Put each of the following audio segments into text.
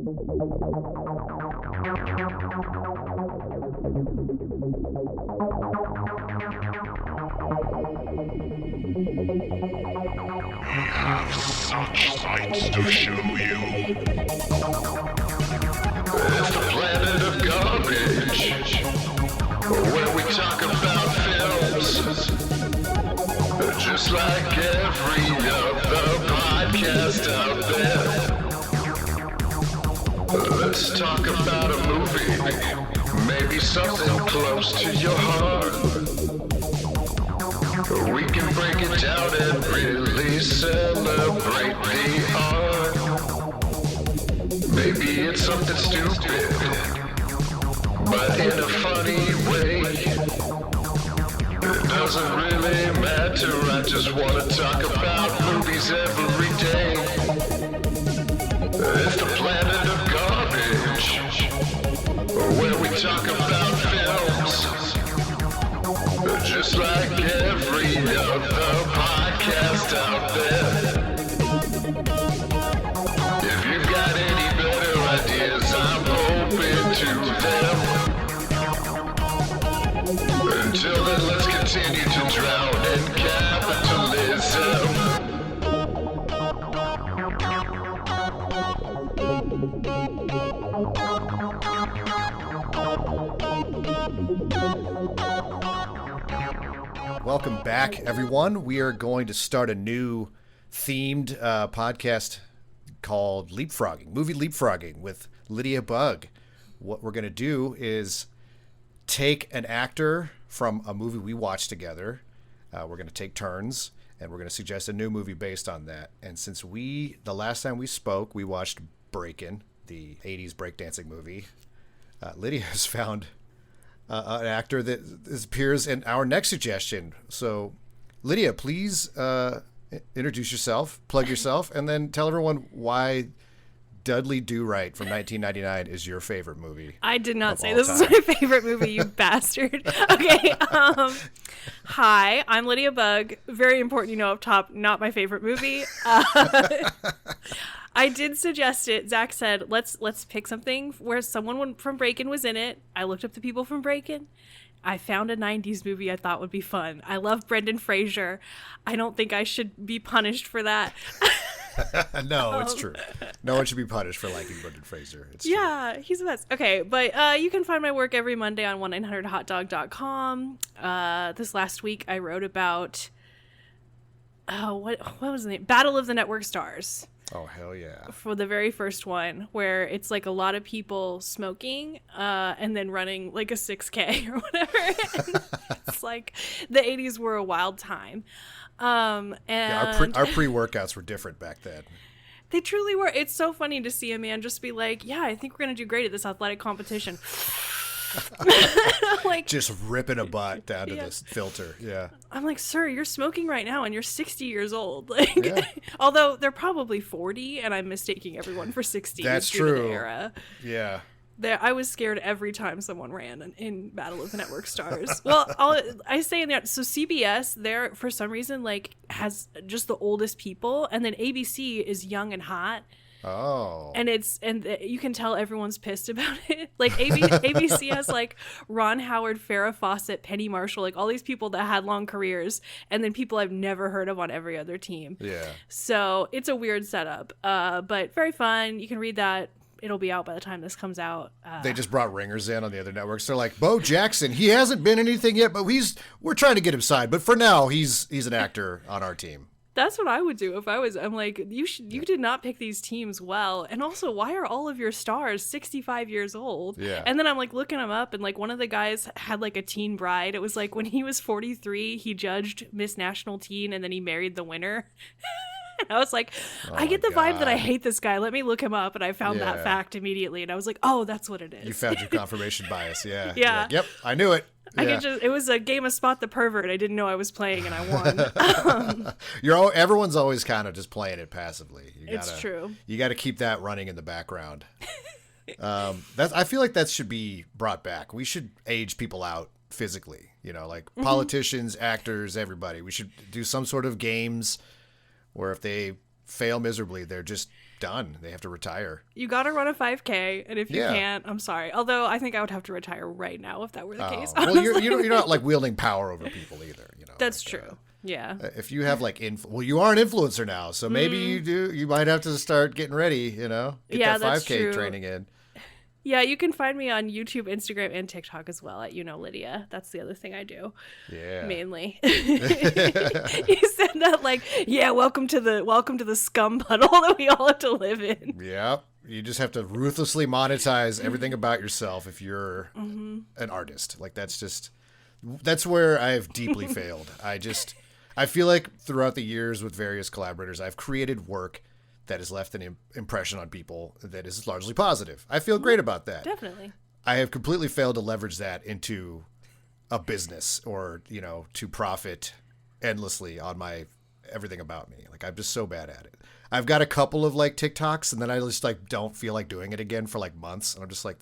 Have such sights to show you. It's the planet of garbage, where we talk about films, just like every other podcast out there. Let's talk about a movie, maybe something close to your heart. We can break it down and really celebrate the art. Maybe it's something stupid, but in a funny way. It doesn't really matter, I just want to talk about movies every day. It's the planet of garbage, where we talk about films, just like every other podcast out there. If you've got any better ideas, I'm open to them. Until then, let's continue to drown in capitalism. Welcome back, everyone. We are going to start a new themed podcast called Leapfrogging, Movie Leapfrogging with Lydia Bug. What we're going to do is take an actor from a movie we watched together. We're going to take turns, and we're going to suggest a new movie based on that. And since the last time we spoke, we watched Breakin, the 80s breakdancing movie, Lydia has found an actor that appears in our next suggestion. So, Lydia, please introduce yourself, plug yourself, and then tell everyone why Dudley Do-Right from 1999 is your favorite movie. I did not say this is my favorite movie, you bastard. Okay. Hi, I'm Lydia Bug. Very important, you know, up top, not my favorite movie. I did suggest it. Zach said, let's pick something where someone from Breakin was in it. I looked up the people from Breakin. I found a 90s movie I thought would be fun. I love Brendan Fraser. I don't think I should be punished for that. No, it's true. No one should be punished for liking Brendan Fraser. It's yeah, true. He's the best. Okay, but you can find my work every Monday on 1-900-HOTDOG.com. This last week I wrote about, what was the name? Battle of the Network Stars. Oh, hell yeah. For the very first one, where it's like a lot of people smoking and then running like a 6K or whatever. It's like the 80s were a wild time. And yeah, our pre-workouts were different back then. They truly were. It's so funny to see a man just be like, yeah, I think we're going to do great at this athletic competition. Like, just ripping a butt down to this filter. Yeah. I'm like, sir, you're smoking right now and you're 60 years old. Like, yeah. Although they're probably 40 and I'm mistaking everyone for 60. That's true. The era. Yeah. I was scared every time someone ran in Battle of the Network Stars. Well, I say in that, so CBS there for some reason like has just the oldest people, and then ABC is young and hot. Oh. And you can tell everyone's pissed about it. Like ABC has like Ron Howard, Farrah Fawcett, Penny Marshall, like all these people that had long careers, and then people I've never heard of on every other team. Yeah. So it's a weird setup, but very fun. You can read that. It'll be out by the time this comes out. They just brought ringers in on the other networks. They're like, Bo Jackson, he hasn't been anything yet, but we're trying to get him signed. But for now, he's an actor on our team. That's what I would do if I was. I'm like, you did not pick these teams well, and also, why are all of your stars 65 years old? Yeah. And then I'm like looking them up, and like one of the guys had like a teen bride. It was like when he was 43, he judged Miss National Teen, and then he married the winner. And I was like, I get the vibe that I hate this guy. Let me look him up. And I found that fact immediately. And I was like, oh, that's what it is. You found your confirmation bias. Yeah. Yeah. Like, yep. I knew it. Yeah. It was a game of Spot the Pervert. I didn't know I was playing and I won. Everyone's always kind of just playing it passively. It's true. You got to keep that running in the background. I feel like that should be brought back. We should age people out physically, like politicians, actors, everybody. We should do some sort of games where if they fail miserably, they're just done. They have to retire. You got to run a 5K, and if you Yeah. can't, I'm sorry. Although I think I would have to retire right now if that were the case. Well, you're not like wielding power over people either. You know, That's like, true. Yeah. If you have like well, you are an influencer now, so maybe you might have to start getting ready. You know, get Yeah, that 5K that's true. training in. Yeah, you can find me on YouTube, Instagram, and TikTok as well at Lydia. That's the other thing I do. Yeah. Mainly. You said that like, yeah, welcome to the scum puddle that we all have to live in. Yep. You just have to ruthlessly monetize everything about yourself if you're an artist. Like that's where I have deeply failed. I feel like throughout the years with various collaborators, I've created work that has left an impression on people that is largely positive. I feel great about that. Definitely. I have completely failed to leverage that into a business or, to profit endlessly on my everything about me. Like, I'm just so bad at it. I've got a couple of like TikToks and then I just like don't feel like doing it again for like months. And I'm just like,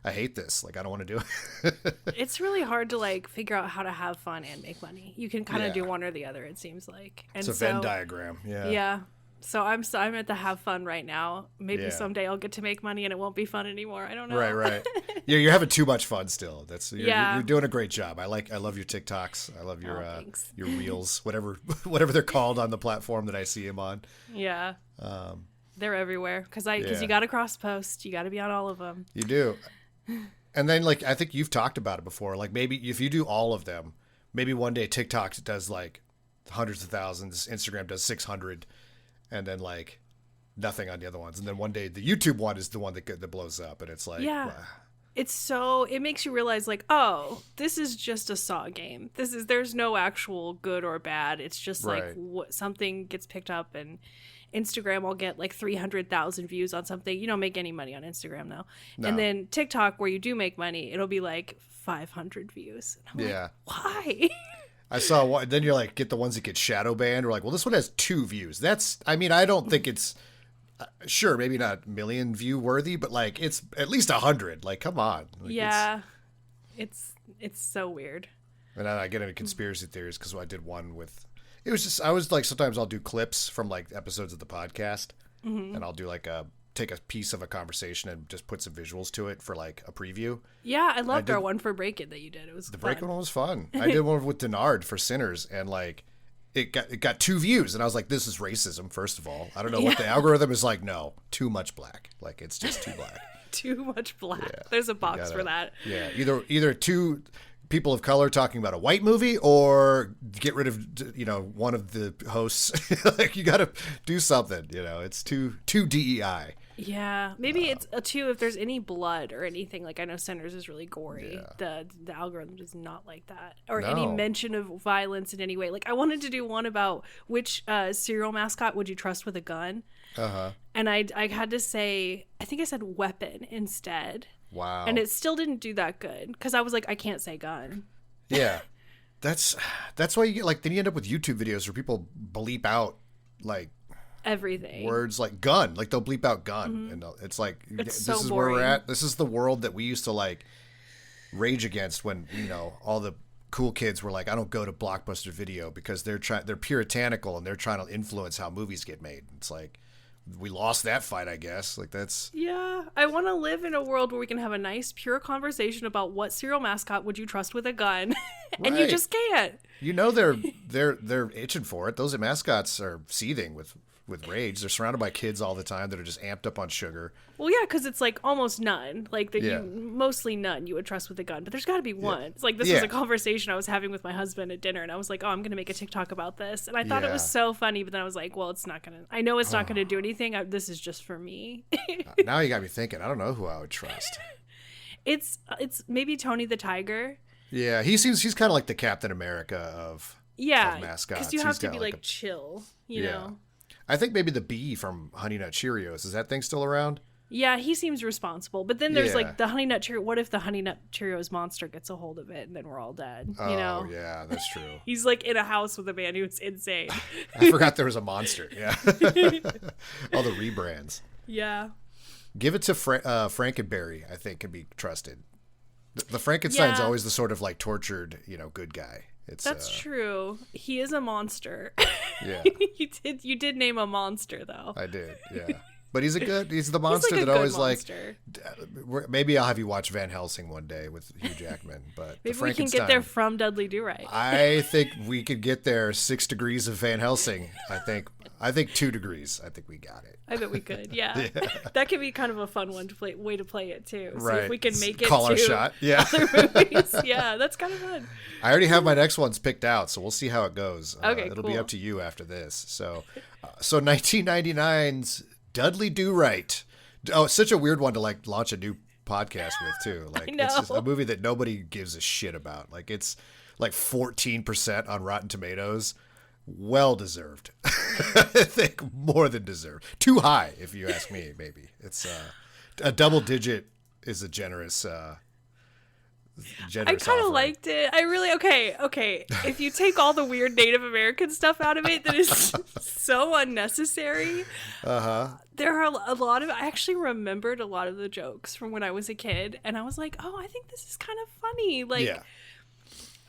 I hate this. Like, I don't want to do it. It's really hard to like figure out how to have fun and make money. You can kind of Yeah. do one or the other, it seems like. And It's a Venn diagram. Yeah. Yeah. So I'm at the have fun right now. Maybe Yeah. someday I'll get to make money and it won't be fun anymore. I don't know. Right. Yeah, you're having too much fun still. Yeah. You're doing a great job. I love your TikToks. I love your thanks. your reels, whatever they're called on the platform that I see them on. Yeah. They're everywhere because Yeah. you got to cross post. You got to be on all of them. You do. And then like I think you've talked about it before. Like maybe if you do all of them, maybe one day TikTok does like hundreds of thousands, Instagram does 600, and then like nothing on the other ones. And then one day the YouTube one is the one that blows up, and it's like Yeah. It makes you realize like, oh, this is just a Saw game. There's no actual good or bad. It's just like Right. something gets picked up and Instagram will get like 300,000 views on something. You don't make any money on Instagram though. No. And then TikTok where you do make money, it'll be like 500 views. And I'm Yeah. like, why? I saw one. Then you're like, get the ones that get shadow banned. We're like, well, this one has 2 views. I don't think it's, sure, maybe not million view worthy, but like it's at least 100. Like, come on. Like, Yeah. It's so weird. And then I get into conspiracy theories because I did one with, it was just, I was like, sometimes I'll do clips from like episodes of the podcast and I'll do like take a piece of a conversation and just put some visuals to it for like a preview. Yeah, I loved did- our one for Breakin that you did. It was The fun. Breakin one was fun. I did one with Denard for Sinners, and like it got 2 views, and I was like, this is racism. First of all, I don't know what the algorithm is like. No, too much black. Like it's just too black. Too much black. Yeah. There's a box for that. Yeah, either 2 people of color talking about a white movie, or get rid of one of the hosts. Like you got to do something. It's too DEI. Yeah, maybe it's a 2 if there's any blood or anything. Like I know Sinners is really gory. Yeah. The algorithm does not like that, or any No. mention of violence in any way. Like I wanted to do one about which cereal mascot would you trust with a gun, and I had to say, I think I said weapon instead. Wow. And it still didn't do that good because I was like, I can't say gun. Yeah. That's why you get like, then you end up with YouTube videos where people bleep out like Everything. words like gun, like they'll bleep out gun, and it's like, It's this so is where we're boring. at. This is the world that we used to like rage against when all the cool kids were like, I don't go to Blockbuster Video because they're puritanical and they're trying to influence how movies get made. It's like we lost that fight, I guess. Like that's Yeah, I want to live in a world where we can have a nice, pure conversation about what cereal mascot would you trust with a gun, and you Right. just can't. they're itching for it. Those mascots are seething with rage. They're surrounded by kids all the time that are just amped up on sugar. Well, yeah, because it's like almost none. Like Yeah. mostly none you would trust with a gun, but there's got to be one. It's like this was Yeah. a conversation I was having with my husband at dinner, and I was like, "Oh, I'm gonna make a TikTok about this," and I thought it was Yeah. so funny, but then I was like, "Well, it's not gonna. I know it's not gonna do anything. This is just for me." Now you got me thinking. I don't know who I would trust. It's maybe Tony the Tiger. Yeah, he's kind of like the Captain America of Yeah, mascots. because you He's have to got be like like chill, you Yeah. know. I think maybe the bee from Honey Nut Cheerios. Is that thing still around? Yeah, he seems responsible. But then there's Yeah. like the Honey Nut Cheerio. What if the Honey Nut Cheerios monster gets a hold of it and then we're all dead? Oh, You know? yeah, that's true. He's like in a house with a man who's insane. I forgot there was a monster. Yeah. All the rebrands. Yeah. Give it to Frankenberry, I think, can be trusted. The Frankenstein's Yeah. always the sort of like tortured, good guy. It's That's true. He is a monster. Yeah, You did name a monster though. I did. Yeah. But he's the monster like a that good always monster. maybe I'll have you watch Van Helsing one day with Hugh Jackman. But Maybe we can get there from Dudley Do-Right. I think we could get there 6 degrees of Van Helsing. I think 2 degrees. I think we got it. I bet we could. Yeah. That could be kind of a fun way to play it too. See right. if we can make it Call to our shot. Yeah. other movies. Yeah, that's kind of fun. I already have my next ones picked out, so we'll see how it goes. Okay, it'll cool. be up to you after this. So 1999's Dudley Do-Right. Oh, it's such a weird one to like launch a new podcast with too. Like it's just a movie that nobody gives a shit about. Like it's like 14% on Rotten Tomatoes. Well deserved. I think more than deserved. Too high, if you ask me. Maybe it's a double digit is a generous. I kind of liked it. I really okay. If you take all the weird Native American stuff out of it, that is so unnecessary. There are a lot of. I actually remembered a lot of the jokes from when I was a kid, and I was like, oh, I think this is kind of funny. Like, yeah.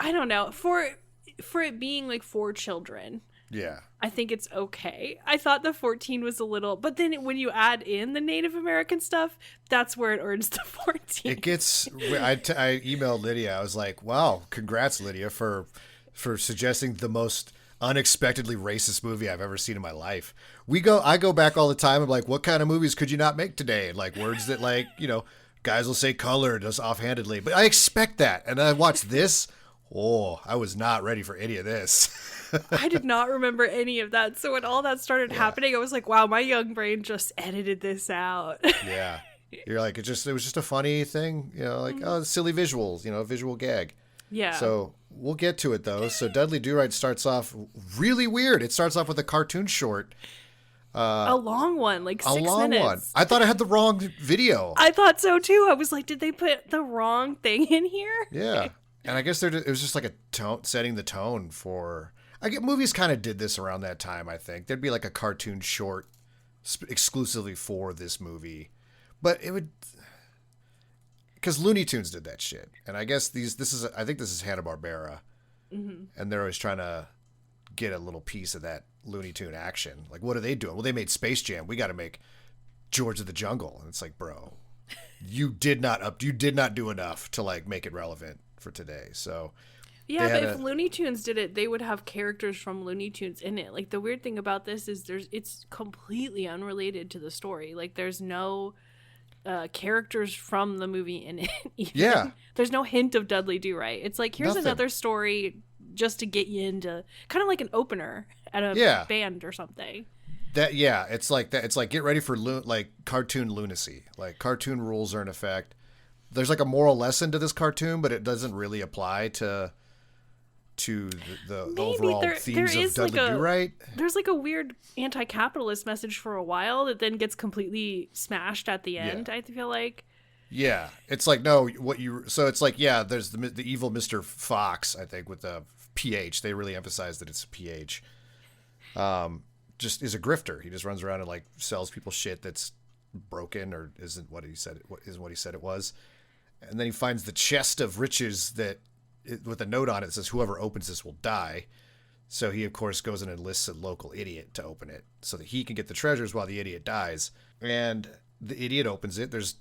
I don't know for it being like for children. Yeah. I think it's okay. I thought the 14 was a little, but then when you add in the Native American stuff, that's where it earns the 14. It gets. I emailed Lydia. I was like, "Wow, congrats, Lydia, for suggesting the most unexpectedly racist movie I've ever seen in my life." I go back all the time. I'm like, "What kind of movies could you not make today?" Like words that like guys will say colored just offhandedly, but I expect that, and I watched this. Oh, I was not ready for any of this. I did not remember any of that. So when all that started happening, I was like, wow, my young brain just edited this out. Yeah. You're like, it was just a funny thing, like, oh, silly visuals, visual gag. Yeah. So we'll get to it, though. So Dudley Do-Right starts off really weird. It starts off with a cartoon short. A long one, like 6 minutes. I thought I had the wrong video. I thought so, too. I was like, did they put the wrong thing in here? Yeah. And I guess it was just like a tone, setting the tone for. I get movies kind of did this around that time. I think there'd be like a cartoon short exclusively for this movie, but it would because Looney Tunes did that shit. And I guess I think this is Hanna-Barbera, and they're always trying to get a little piece of that Looney Tune action. Like, what are they doing? Well, they made Space Jam. We got to make George of the Jungle, and it's like, bro, you did not do enough to like make it relevant for today. So yeah, but if Looney Tunes did it, they would have characters from Looney Tunes in it. Like the weird thing about this is it's completely unrelated to the story. Like there's no characters from the movie in it. Even. Yeah, there's no hint of Dudley Do-Right. It's like here's another story just to get you into, kind of like an opener at a band or something. It's like that. It's like get ready for like cartoon lunacy. Like cartoon rules are in effect. There's like a moral lesson to this cartoon, but it doesn't really apply to the overall themes of Dudley Do-Right. There's like a weird anti-capitalist message for a while that then gets completely smashed at the end. I feel like. Yeah, it's like so it's like there's the evil Mr. Fox. I think with the PH, they really emphasize that it's a PH. Just is a grifter. He just runs around and like sells people shit that's broken or isn't what he said it was. And then he finds the chest of riches with a note on it that says whoever opens this will die. So he, of course, goes and enlists a local idiot to open it so that he can get the treasures while the idiot dies. And the idiot opens it. There's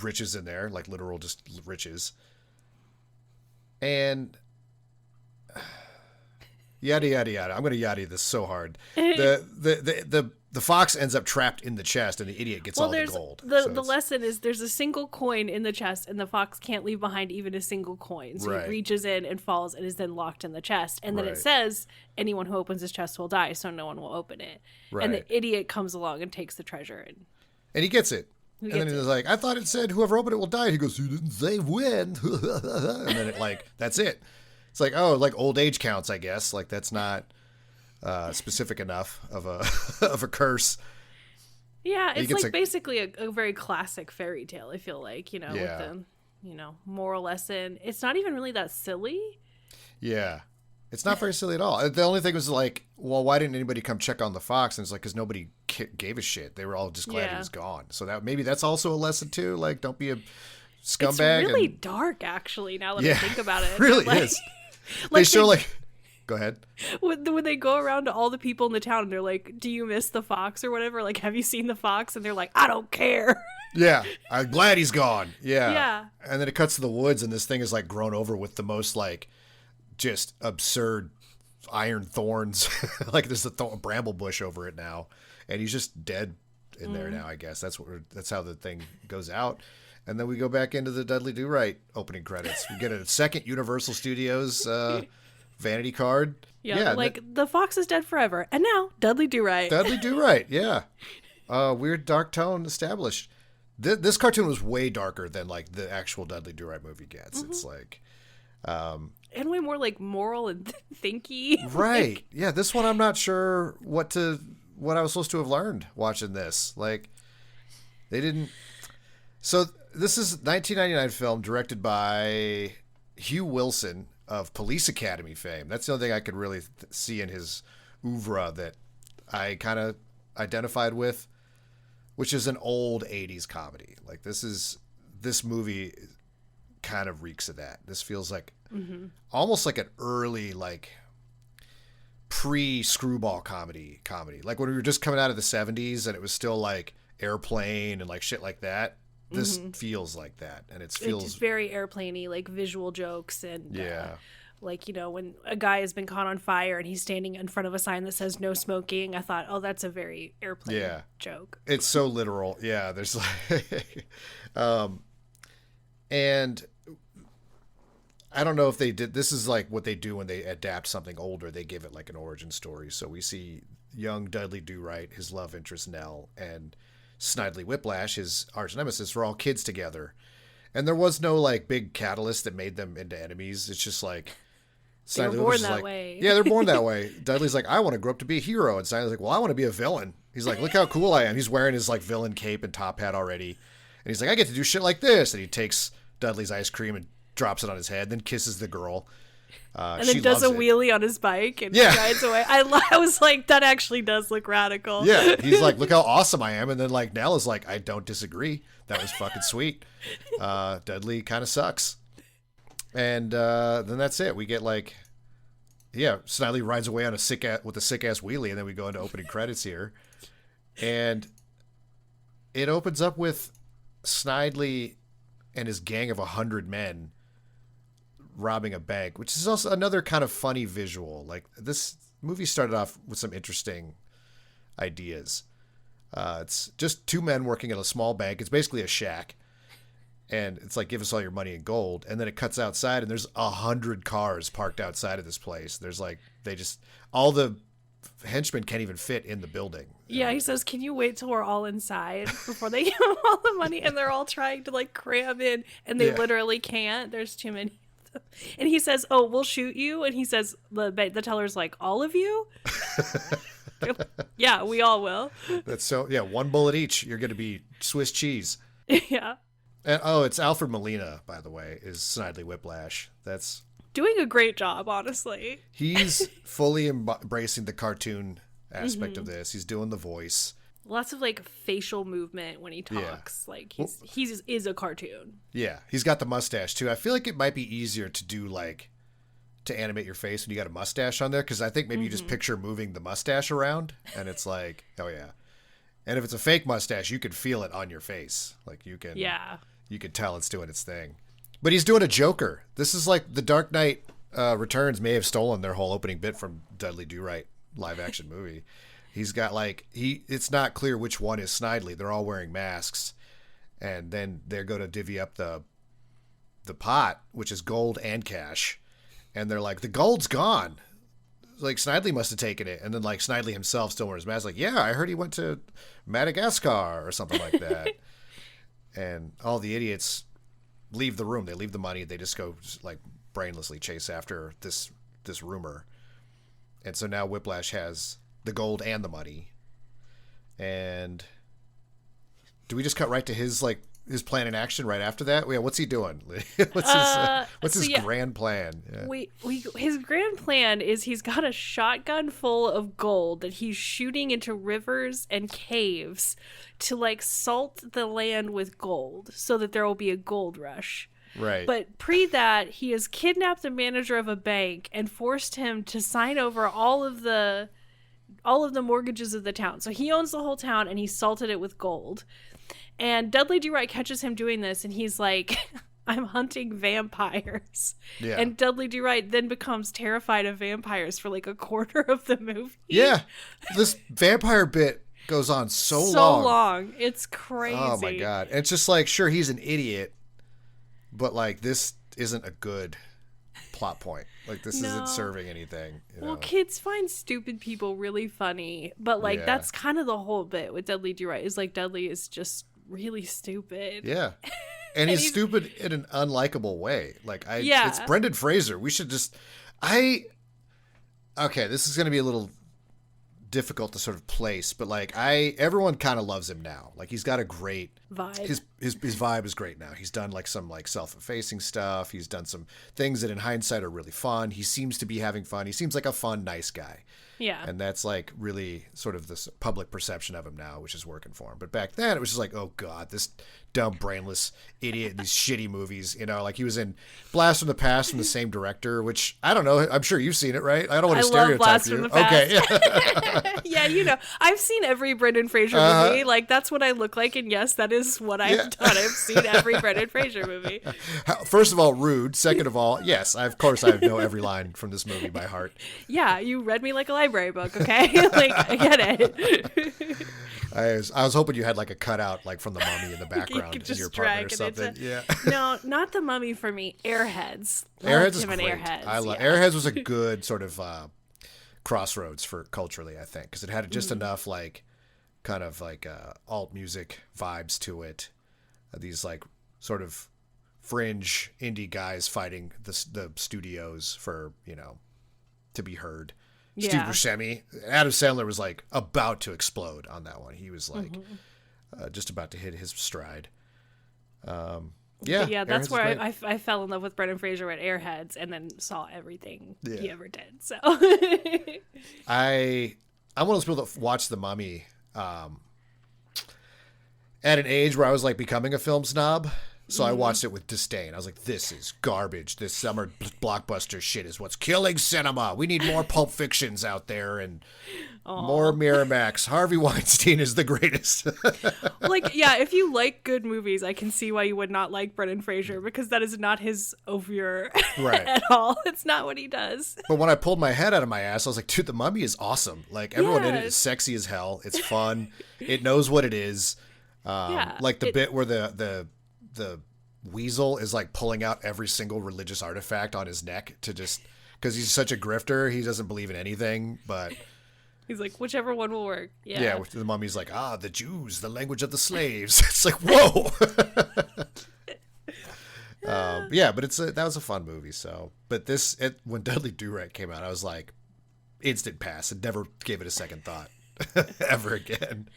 riches in there, like literal just riches. And yada, yada, yada. I'm going to yada this so hard. The fox ends up trapped in the chest, and the idiot gets all the gold. The lesson is there's a single coin in the chest, and the fox can't leave behind even a single coin. So he reaches in and falls and is then locked in the chest. And then it says, anyone who opens his chest will die, so no one will open it. Right. And the idiot comes along and takes the treasure. And he gets it. And then he's like, I thought it said whoever opened it will die. He goes, you didn't say when. And then that's it. It's like, oh, like old age counts, I guess. Like that's not specific enough of a curse. Yeah, it's like basically a very classic fairy tale, I feel like, with the, moral lesson. It's not even really that silly. Yeah. It's not very silly at all. The only thing was like, well, why didn't anybody come check on the fox? And it's like, because nobody gave a shit. They were all just glad he was gone. So maybe that's also a lesson too. Like, don't be a scumbag. It's really dark, actually, now that I think about it. It really is. They show Go ahead. When they go around to all the people in the town and they're like, do you miss the fox or whatever? Like, have you seen the fox? And they're like, I don't care. Yeah, I'm glad he's gone. Yeah. Yeah. And then it cuts to the woods, and this thing is like grown over with the most like just absurd iron thorns. Like there's a bramble bush over it now, and he's just dead in there now. I guess that's how the thing goes out. And then we go back into the Dudley Do-Right opening credits. We get a second Universal Studios vanity card. Yeah, like the fox is dead forever, and now Dudley Do-Right. Dudley Do-Right, yeah. Weird dark tone established. This cartoon was way darker than like the actual Dudley Do-Right movie gets. It's like, and way more like moral and thinky. Right? Yeah, this one I'm not sure what I was supposed to have learned watching this. Like, they didn't. So this is a 1999 film directed by Hugh Wilson of Police Academy fame. That's the only thing I could really see in his oeuvre that I kind of identified with, which is an old 80s comedy. Like this movie kind of reeks of that. This feels like almost like an early, like pre-screwball comedy. Like when we were just coming out of the 70s and it was still like Airplane and like shit like that. This feels like that, and it's very airplane-y, like visual jokes and like, you know, when a guy has been caught on fire and he's standing in front of a sign that says no smoking, I thought, oh, that's a very airplane joke. It's so literal. Yeah, there's like and I don't know if they did, this is like what they do when they adapt something older, they give it like an origin story. So we see young Dudley Do-Right, his love interest Nell, and Snidely Whiplash, his arch nemesis, were all kids together. And there was no like big catalyst that made them into enemies. It's just like they were born that way. Yeah, they're born that way. Dudley's like, I want to grow up to be a hero. And Snidely's like, well, I want to be a villain. He's like, look how cool I am. He's wearing his like villain cape and top hat already. And he's like, I get to do shit like this. And he takes Dudley's ice cream and drops it on his head, then kisses the girl. And then does a wheelie on his bike and rides away. I was like, that actually does look radical. Yeah, he's like, look how awesome I am. And then like Nell is like, I don't disagree. That was fucking sweet. Dudley kind of sucks. And then that's it. We get like, Snidely rides away on with a sick ass wheelie, and then we go into opening credits here. And it opens up with Snidely and his gang of 100 men robbing a bank, which is also another kind of funny visual. Like, this movie started off with some interesting ideas. It's just two men working at a small bank. It's basically a shack, and it's like, give us all your money in gold. And then it cuts outside, and there's 100 cars parked outside of this place. There's like, all the henchmen can't even fit in the building. Yeah, he says, can you wait till we're all inside before they give them all the money? And they're all trying to like cram in, and they literally can't. There's too many. And he says, oh, we'll shoot you. And he says, the teller's like, all of you? Yeah, we all will. That's so, one bullet each. You're going to be Swiss cheese. Yeah. And it's Alfred Molina, by the way, is Snidely Whiplash. That's doing a great job, honestly. He's fully embracing the cartoon aspect of this. He's doing the voice. Lots of like facial movement when he talks. Yeah. Like he's is a cartoon. Yeah, he's got the mustache too. I feel like it might be easier to do like to animate your face when you got a mustache on there, because I think maybe you just picture moving the mustache around, and it's like, oh yeah. And if it's a fake mustache, you can feel it on your face. Like you can tell it's doing its thing. But he's doing a Joker. This is like the Dark Knight Returns may have stolen their whole opening bit from Dudley Do-Right live action movie. He's got like, it's not clear which one is Snidely. They're all wearing masks. And then they're going to divvy up the pot, which is gold and cash. And they're like, the gold's gone. Like, Snidely must have taken it. And then like Snidely himself still wears his mask. Like, yeah, I heard he went to Madagascar or something like that. And all the idiots leave the room. They leave the money. They just go like brainlessly chase after this rumor. And so now Whiplash has the gold and the money. And do we just cut right to his plan in action right after that? Yeah, what's he doing? what's his grand plan? Yeah. His grand plan is he's got a shotgun full of gold that he's shooting into rivers and caves to like salt the land with gold so that there will be a gold rush. Right. But pre that, he has kidnapped the manager of a bank and forced him to sign over all of the mortgages of the town. So he owns the whole town and he salted it with gold. And Dudley Do-Right catches him doing this and he's like, I'm hunting vampires. Yeah. And Dudley Do-Right then becomes terrified of vampires for like a quarter of the movie. Yeah. This vampire bit goes on so long. So long. It's crazy. Oh my God. And it's just like, sure, he's an idiot, but like this isn't a good plot point. Like this isn't serving anything. Well, kids find stupid people really funny, but like that's kind of the whole bit with Dudley Do-Right is like Dudley is just really stupid. Yeah. And he's stupid in an unlikable way. Like it's Brendan Fraser. We should just okay, this is going to be a little difficult to sort of place, but like everyone kind of loves him now. Like he's got a great vibe. His vibe is great now. He's done like some like self-effacing stuff. He's done some things that in hindsight are really fun. He seems to be having fun. He seems like a fun, nice guy. Yeah. And that's like really sort of this public perception of him now, which is working for him. But back then it was just like, oh God, this dumb, brainless idiot in these shitty movies. Like he was in Blast from the Past from the same director, which I don't know. I'm sure you've seen it, right? I don't want to stereotype Blast you. From the Past. Okay. Yeah, I've seen every Brendan Fraser movie. Like that's what I look like. And yes, that is what I've done. I've seen every Brendan Fraser movie. First of all, rude. Second of all, yes, of course I know every line from this movie by heart. Yeah, you read me like a library book, okay? Like I get it. I was hoping you had like a cutout like from The Mummy in the background in your apartment or something. No, not The Mummy for me. Airheads. Airheads is great. Airheads. I love Airheads was a good sort of crossroads for culturally, I think, because it had just enough like kind of like alt music vibes to it. These like sort of fringe indie guys fighting the studios for to be heard. Steve Buscemi, Adam Sandler was like about to explode on that one. He was like just about to hit his stride. That's where I fell in love with Brendan Fraser at Airheads, and then saw everything he ever did. So I'm one of those people that watched The Mummy at an age where I was like becoming a film snob. So I watched it with disdain. I was like, this is garbage. This summer blockbuster shit is what's killing cinema. We need more Pulp Fictions out there and more Miramax. Harvey Weinstein is the greatest. If you like good movies, I can see why you would not like Brendan Fraser, because that is not his oeuvre at all. It's not what he does. But when I pulled my head out of my ass, I was like, dude, The Mummy is awesome. Like, everyone in it is sexy as hell. It's fun. It knows what it is. Like the bit where the weasel is like pulling out every single religious artifact on his neck to just because he's such a grifter. He doesn't believe in anything, but he's like, whichever one will work. Yeah. The Mummy's like, the Jews, the language of the slaves. It's like, whoa. But that was a fun movie. So, but when Dudley Do-Right came out, I was like, instant pass and never gave it a second thought ever again.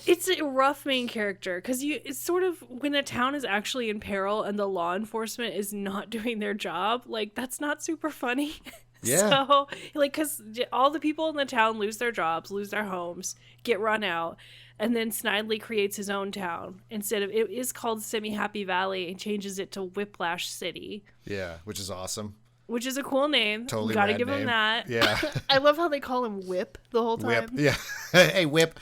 It's a rough main character because it's sort of when a town is actually in peril and the law enforcement is not doing their job, like that's not super funny. Yeah. So like, because all the people in the town lose their jobs, lose their homes, get run out, and then Snidely creates his own town. Instead of, it is called Semi-Happy Valley, and changes it to Whiplash City. Yeah, which is awesome. Which is a cool name. Totally gotta rad give name. him that. Yeah. I love how they call him Whip the whole time. Whip. Yeah. Hey, Whip.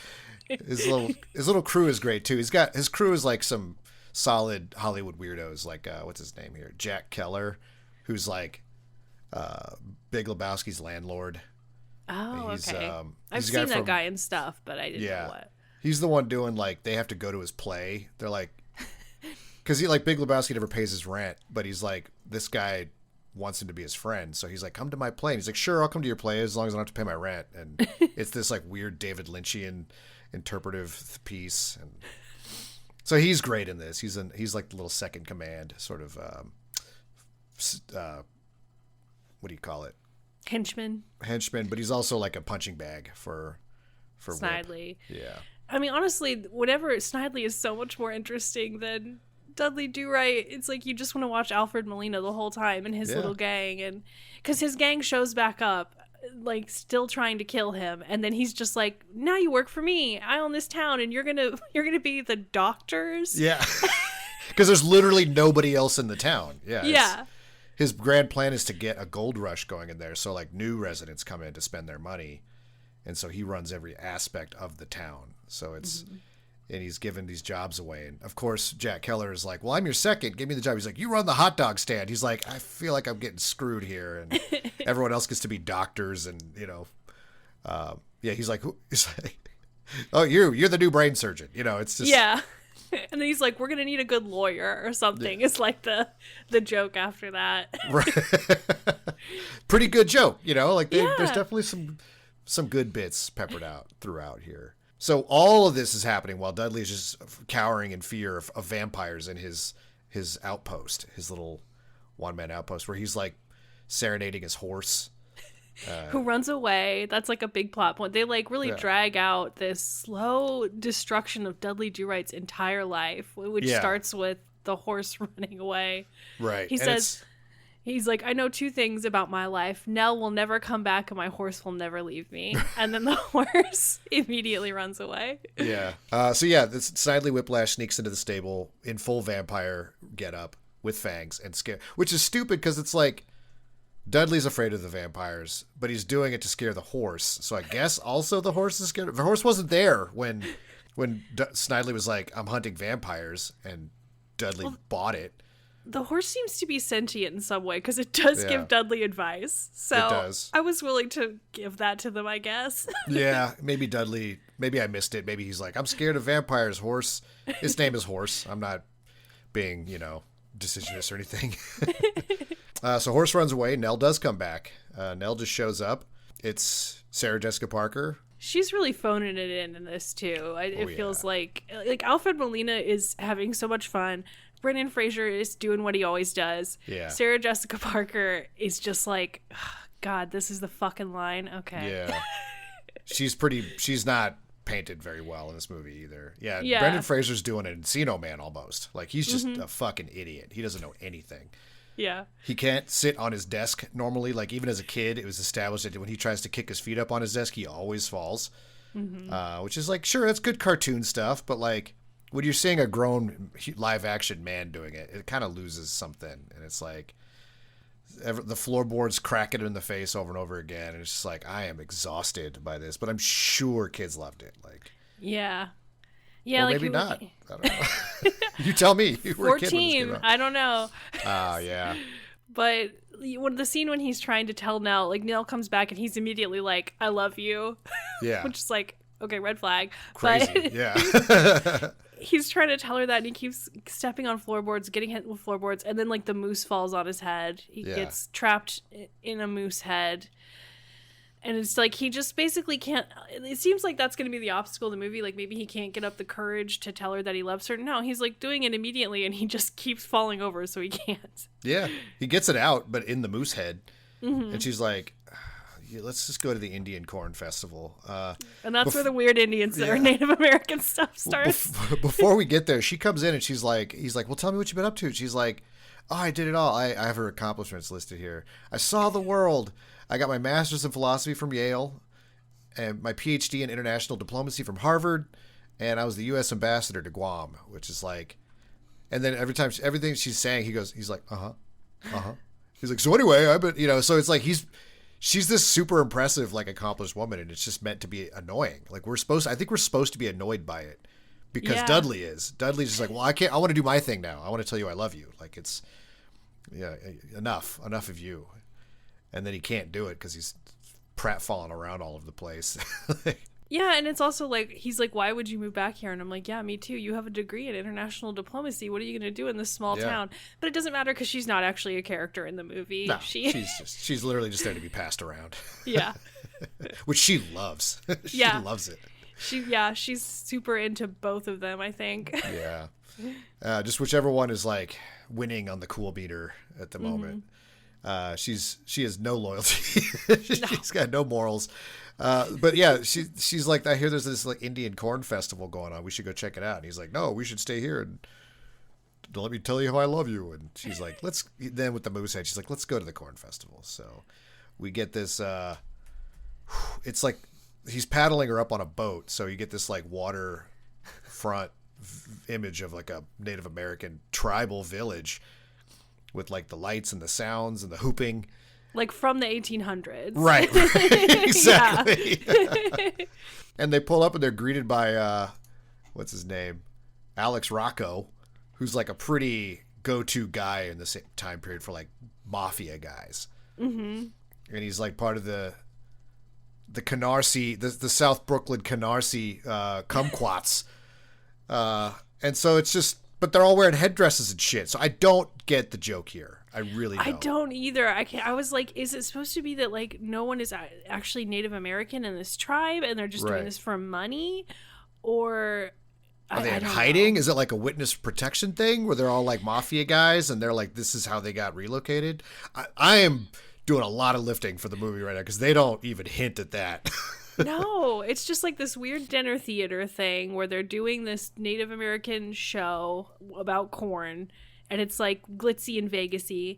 His little crew is great too. His crew is like some solid Hollywood weirdos. Like what's his name here? Jack Keller, who's like Big Lebowski's landlord. Oh, okay. I've He's seen that guy and stuff, but I didn't know what. He's the one doing like they have to go to his play. They're like, because Big Lebowski never pays his rent, but he's like, this guy wants him to be his friend, so he's like, come to my play. And he's like, sure, I'll come to your play as long as I don't have to pay my rent. And it's this like weird David Lynchian interpretive piece, and so he's great in this. He's like the little second command sort of what do you call it, henchman, but he's also like a punching bag for Snidely. Whip. Yeah, I mean, honestly, whatever, Snidely is so much more interesting than Dudley Do-Right. It's like you just want to watch Alfred Molina the whole time and his little gang, and because his gang shows back up like still trying to kill him, and then he's just like, now you work for me, I own this town, and you're gonna be the doctors. Yeah. Because there's literally nobody else in the town. Yeah. Yeah. His grand plan is to get a gold rush going in there. So like new residents come in to spend their money. And so he runs every aspect of the town. So it's, and he's giving these jobs away. And of course, Jack Keller is like, well, I'm your second. Give me the job. He's like, you run the hot dog stand. He's like, I feel like I'm getting screwed here. And everyone else gets to be doctors. And, you know, yeah, he's like, oh, you're the new brain surgeon. You know, it's just. Yeah. And then he's like, we're going to need a good lawyer or something. Yeah. It's like the joke after that. Right. Pretty good joke, you know, like there's definitely some good bits peppered out throughout here. So all of this is happening while Dudley is just cowering in fear of vampires in his outpost, his little one-man outpost where he's like serenading his horse. Who runs away. That's like a big plot point. They like really drag out this slow destruction of Dudley Do-Right's entire life, which starts with the horse running away. Right. He says, he's like, I know two things about my life. Nell will never come back and my horse will never leave me. And then the horse immediately runs away. Yeah. This Snidely Whiplash sneaks into the stable in full vampire getup with fangs and scare, which is stupid because it's like, Dudley's afraid of the vampires, but he's doing it to scare the horse. So I guess also the horse is scared. The horse wasn't there when Snidely was like, I'm hunting vampires, and Dudley bought it. The horse seems to be sentient in some way because it does give Dudley advice. So it does. I was willing to give that to them, I guess. Yeah, maybe I missed it. Maybe he's like, I'm scared of vampires, horse. His name is Horse. I'm not being, decisionist or anything. So Horse runs away. Nell does come back. Nell just shows up. It's Sarah Jessica Parker. She's really phoning it in this too. It feels like Alfred Molina is having so much fun. Brendan Fraser is doing what he always does. Yeah. Sarah Jessica Parker is just like, oh, God, this is the fucking line. Okay. Yeah. She's not painted very well in this movie either. Yeah. Brendan Fraser's doing an Encino Man almost. Like he's just a fucking idiot. He doesn't know anything. Yeah. He can't sit on his desk normally. Like, even as a kid, it was established that when he tries to kick his feet up on his desk, he always falls. Which is like, sure, that's good cartoon stuff, but like, when you're seeing a grown live-action man doing it, it kind of loses something. And it's like, the floorboards crack it in the face over and over again. And it's just like, I am exhausted by this. But I'm sure kids loved it. Like, yeah. Yeah, or like maybe not. I don't know. You tell me. You were 14. A kid when this came out. I don't know. Yeah. But when the scene when he's trying to tell Nell, like Nell comes back and he's immediately like, "I love you." Yeah. Which is like, okay, red flag. Crazy. But Yeah. he's trying to tell her that, and he keeps stepping on floorboards, getting hit with floorboards, and then like the moose falls on his head. He gets trapped in a moose head. And it's like he just basically can't. It seems like that's going to be the obstacle in the movie. Like maybe he can't get up the courage to tell her that he loves her. No, he's like doing it immediately, and he just keeps falling over, so he can't. Yeah, he gets it out, but in the moose head, and she's like, "Let's just go to the Indian Corn Festival." And that's where the weird Indians or Native American stuff starts. Before we get there, she comes in and he's like, "Well, tell me what you've been up to." And she's like, "Oh, I did it all. I have her accomplishments listed here. I saw the world. I got my master's in philosophy from Yale and my PhD in international diplomacy from Harvard. And I was the U.S. ambassador to Guam," which is like, and then everything she's saying, he's like, He's like, so anyway, so it's like she's this super impressive, like accomplished woman. And it's just meant to be annoying. Like I think we're supposed to be annoyed by it because Dudley's just like, well, I want to do my thing now. I want to tell you I love you. Like it's, enough of you. And then he can't do it because he's falling around all over the place. Yeah, and it's also like, he's like, why would you move back here? And I'm like, yeah, me too. You have a degree in international diplomacy. What are you going to do in this small town? But it doesn't matter because she's not actually a character in the movie. No, she's literally just there to be passed around. Yeah. Which she loves. She loves it. She's super into both of them, I think. Yeah. Just whichever one is like winning on the cool meter at the moment. She has no loyalty. She's got no morals. But yeah, she's like, I hear there's this like Indian corn festival going on. We should go check it out. And he's like, no, we should stay here and let me tell you how I love you. And she's like, then with the moose head, she's like, let's go to the corn festival. So we get this, it's like he's paddling her up on a boat. So you get this like water front image of like a Native American tribal village with like the lights and the sounds and the hooping. Like from the 1800s. Right. Exactly. And they pull up and they're greeted by, what's his name? Alex Rocco, who's like a pretty go-to guy in the same time period for like mafia guys. Mm-hmm. And he's like part of the Canarsie, the South Brooklyn Canarsie kumquats. And so it's just, but they're all wearing headdresses and shit. So I don't get the joke here. I really don't. I don't either. I was like, is it supposed to be that like no one is actually Native American in this tribe and they're just doing this for money? Or are they hiding? Know. Is it like a witness protection thing where they're all like mafia guys and they're like, this is how they got relocated? I am doing a lot of lifting for the movie right now because they don't even hint at that. No, it's just like this weird dinner theater thing where they're doing this Native American show about corn. And it's like glitzy and Vegas-y.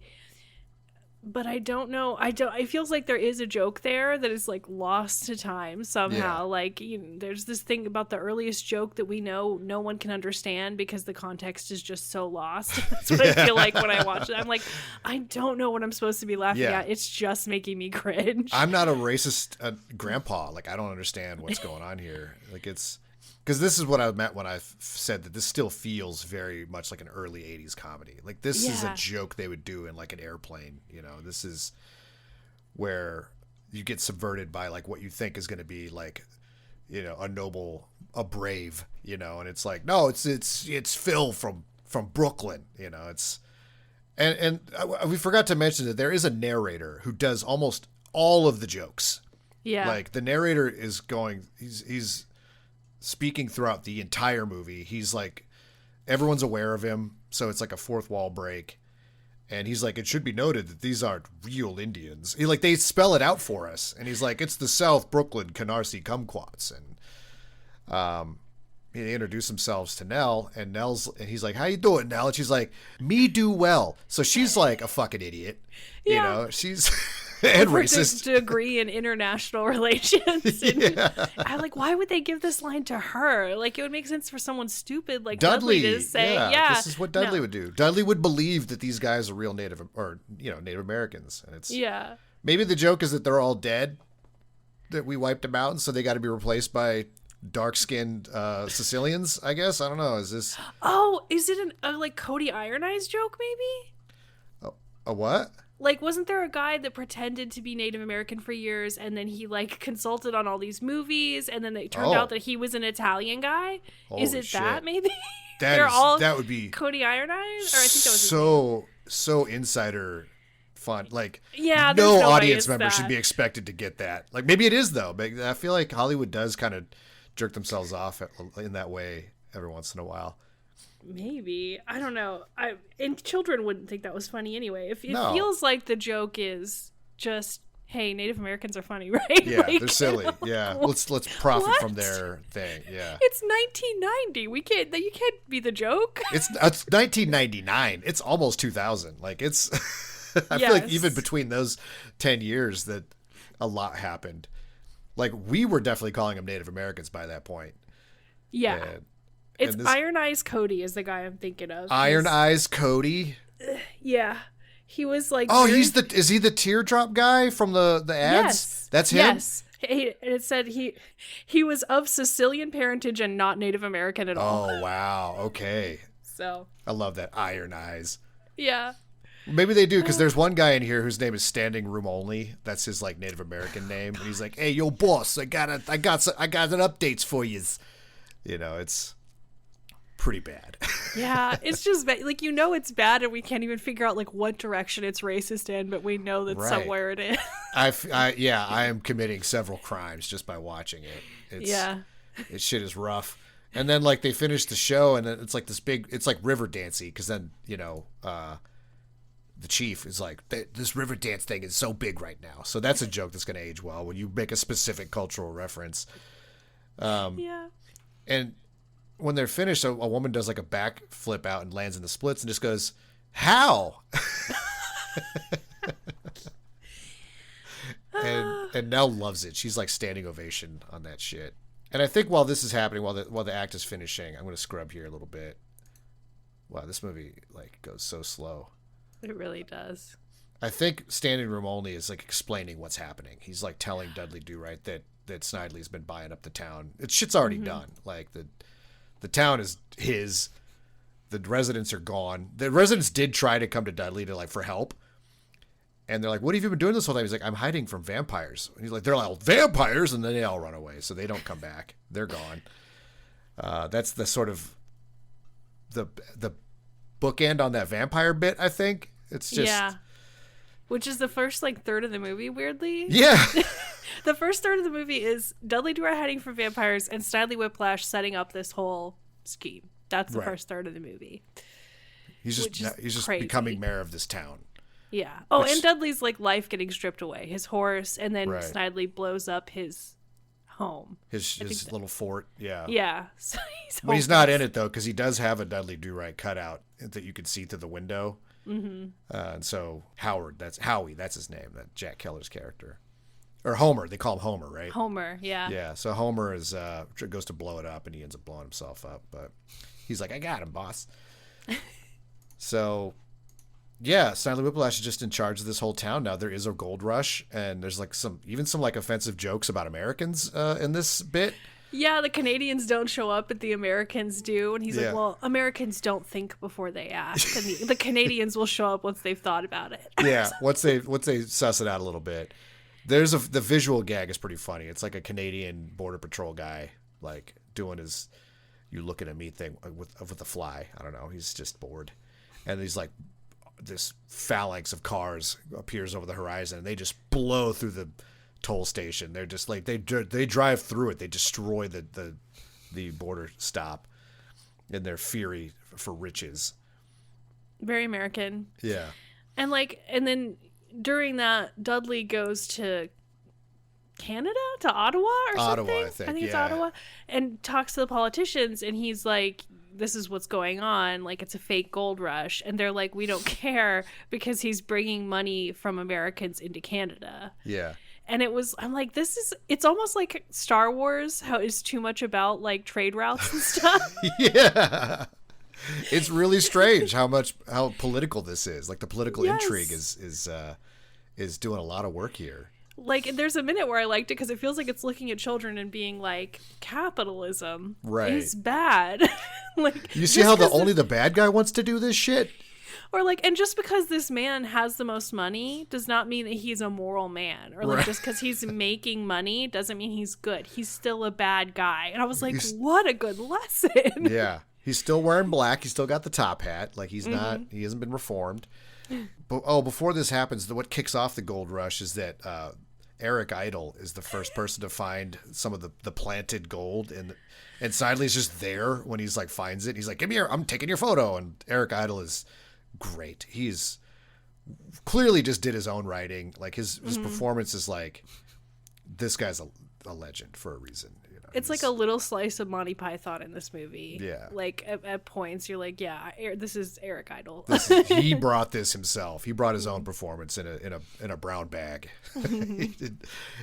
But I don't know. It feels like there is a joke there that is like lost to time somehow. Yeah. Like, you know, there's this thing about the earliest joke that we know no one can understand because the context is just so lost. That's what I feel like when I watch it. I'm like, I don't know what I'm supposed to be laughing at. It's just making me cringe. I'm not a racist grandpa. Like, I don't understand what's going on here. Like, it's... Because this is what I meant when I said that this still feels very much like an early 80s comedy. Like, this is a joke they would do in, like, an airplane. You know, this is where you get subverted by, like, what you think is going to be, like, you know, a brave, you know. And it's like, no, it's Phil from Brooklyn, you know. It's and we forgot to mention that there is a narrator who does almost all of the jokes. Yeah. Like, the narrator is going, he's speaking throughout the entire movie. He's like, everyone's aware of him, so it's like a fourth wall break. And he's like, it should be noted that these aren't real Indians. They spell it out for us. And he's like, it's the South Brooklyn Canarsie kumquats. And they introduce themselves to Nell, and he's like, how you doing, Nell? And she's like, me do well. So she's like a fucking idiot. Yeah. You know, she's and racist. Degree in international relations. And I'm like, why would they give this line to her? Like, it would make sense for someone stupid like Dudley to say, this is what Dudley would do. Dudley would believe that these guys are real Native Americans. And it's maybe the joke is that they're all dead, that we wiped them out, and so they got to be replaced by dark-skinned Sicilians, I guess. I don't know. Is this... Oh, is it a like Cody Iron Eyes joke, maybe? A what? Like, wasn't there a guy that pretended to be Native American for years, and then he, like, consulted on all these movies, and then it turned out that he was an Italian guy? Holy Is it shit. That, maybe? That would be... Cody Iron Eyes? Or I think that was so insider fun. Like, no audience member should be expected to get that. Like, maybe it is, though. But I feel like Hollywood does kind of jerk themselves off in that way every once in a while. Maybe. I don't know. And children wouldn't think that was funny anyway. It feels like the joke is just, hey, Native Americans are funny, right? Yeah, like, they're silly. Yeah, let's profit from their thing. Yeah, it's 1990. You can't be the joke. It's 1999. It's almost 2000. Like, it's. I feel like even between those 10 years that a lot happened. Like, we were definitely calling them Native Americans by that point. Yeah. It's Iron Eyes Cody is the guy I'm thinking of. Iron Eyes Cody? Yeah. He was like... Oh, is he the teardrop guy from the ads? Yes. That's him? Yes. It said he was of Sicilian parentage and not Native American at all. Oh, wow. Okay. So... I love that. Iron Eyes. Yeah. Maybe they do, because there's one guy in here whose name is Standing Room Only. That's his, like, Native American name. And he's like, hey, yo, boss, I got some updates for you. You know, it's... pretty bad. Yeah, it's just like, you know, it's bad and we can't even figure out like what direction it's racist in, but we know that somewhere it is. I am committing several crimes just by watching it. It shit is rough. And then like they finish the show and then it's like it's like river dancey, because then, you know, the chief is like, this river dance thing is so big right now. So that's a joke that's going to age well when you make a specific cultural reference. And when they're finished, a woman does like a back flip out and lands in the splits and just goes, how? and Nell loves it. She's like standing ovation on that shit. And I think while this is happening, while the act is finishing, I'm going to scrub here a little bit. Wow, this movie like goes so slow. It really does. I think standing room only is like explaining what's happening. He's like telling Dudley Do-Right that Snidely's been buying up the town. Shit's already done. Like the town is his. The residents are gone. The residents did try to come to Dudley to like for help. And they're like, what have you been doing this whole time? He's like, I'm hiding from vampires. And he's like, they're like, vampires? And then they all run away. So they don't come back. They're gone. That's the sort of the bookend on that vampire bit, I think. It's just... Yeah. Which is the first, like, third of the movie, weirdly. Yeah. The first third of the movie is Dudley Do-Right hiding from vampires and Snidely Whiplash setting up this whole scheme. That's the first third of the movie. He's just becoming mayor of this town. Yeah. Oh, and Dudley's like life getting stripped away. His horse, and then Snidely blows up his home. His little fort. Yeah. Yeah. So he's not in it though, because he does have a Dudley Do-Right cutout that you can see through the window. Mm-hmm. And so Howie, that's his name, that Jack Keller's character. Or Homer, they call him Homer, right? Homer, yeah. Yeah, so Homer goes to blow it up, and he ends up blowing himself up. But he's like, I got him, boss. So, yeah, Snidely Whiplash is just in charge of this whole town now. There is a gold rush, and there's like some like offensive jokes about Americans in this bit. Yeah, the Canadians don't show up, but the Americans do. And he's like, well, Americans don't think before they act. And the Canadians will show up once they've thought about it. Yeah, once they suss it out a little bit. The visual gag is pretty funny. It's like a Canadian Border Patrol guy, like, doing his you looking at me thing with a fly. I don't know. He's just bored. And he's like, this phalanx of cars appears over the horizon, and they just blow through the toll station. They're just like, they drive through it. They destroy the border stop in their fury for riches. Very American. Yeah. And then during that, Dudley goes to Canada, to Ottawa or something. Ottawa, I think it's Ottawa, and talks to the politicians, and he's like, this is what's going on, like, it's a fake gold rush, and they're like, we don't care, because he's bringing money from Americans into Canada. Yeah. And I'm like, it's almost like Star Wars, how it's too much about like trade routes and stuff. Yeah. It's really strange how political this is. Like, the political intrigue is doing a lot of work here. Like, there's a minute where I liked it because it feels like it's looking at children and being like, capitalism is bad. Like, you see how only the bad guy wants to do this shit? Or like, and just because this man has the most money does not mean that he's a moral man. Or like, just because he's making money doesn't mean he's good. He's still a bad guy. And I was like, what a good lesson. Yeah. He's still wearing black. He's still got the top hat. Like, he's not, he hasn't been reformed. But, before this happens, what kicks off the gold rush is that Eric Idle is the first person to find some of the planted gold. And Snidely's just there when he's like, finds it. He's like, give me I'm taking your photo. And Eric Idle is great. He's clearly just did his own writing. Like, his performance is like, this guy's a legend for a reason. You know, it's like a little slice of Monty Python in this movie. Yeah. Like, at points, you're like, yeah, this is Eric Idle. He brought this himself. He brought his own performance in a brown bag. He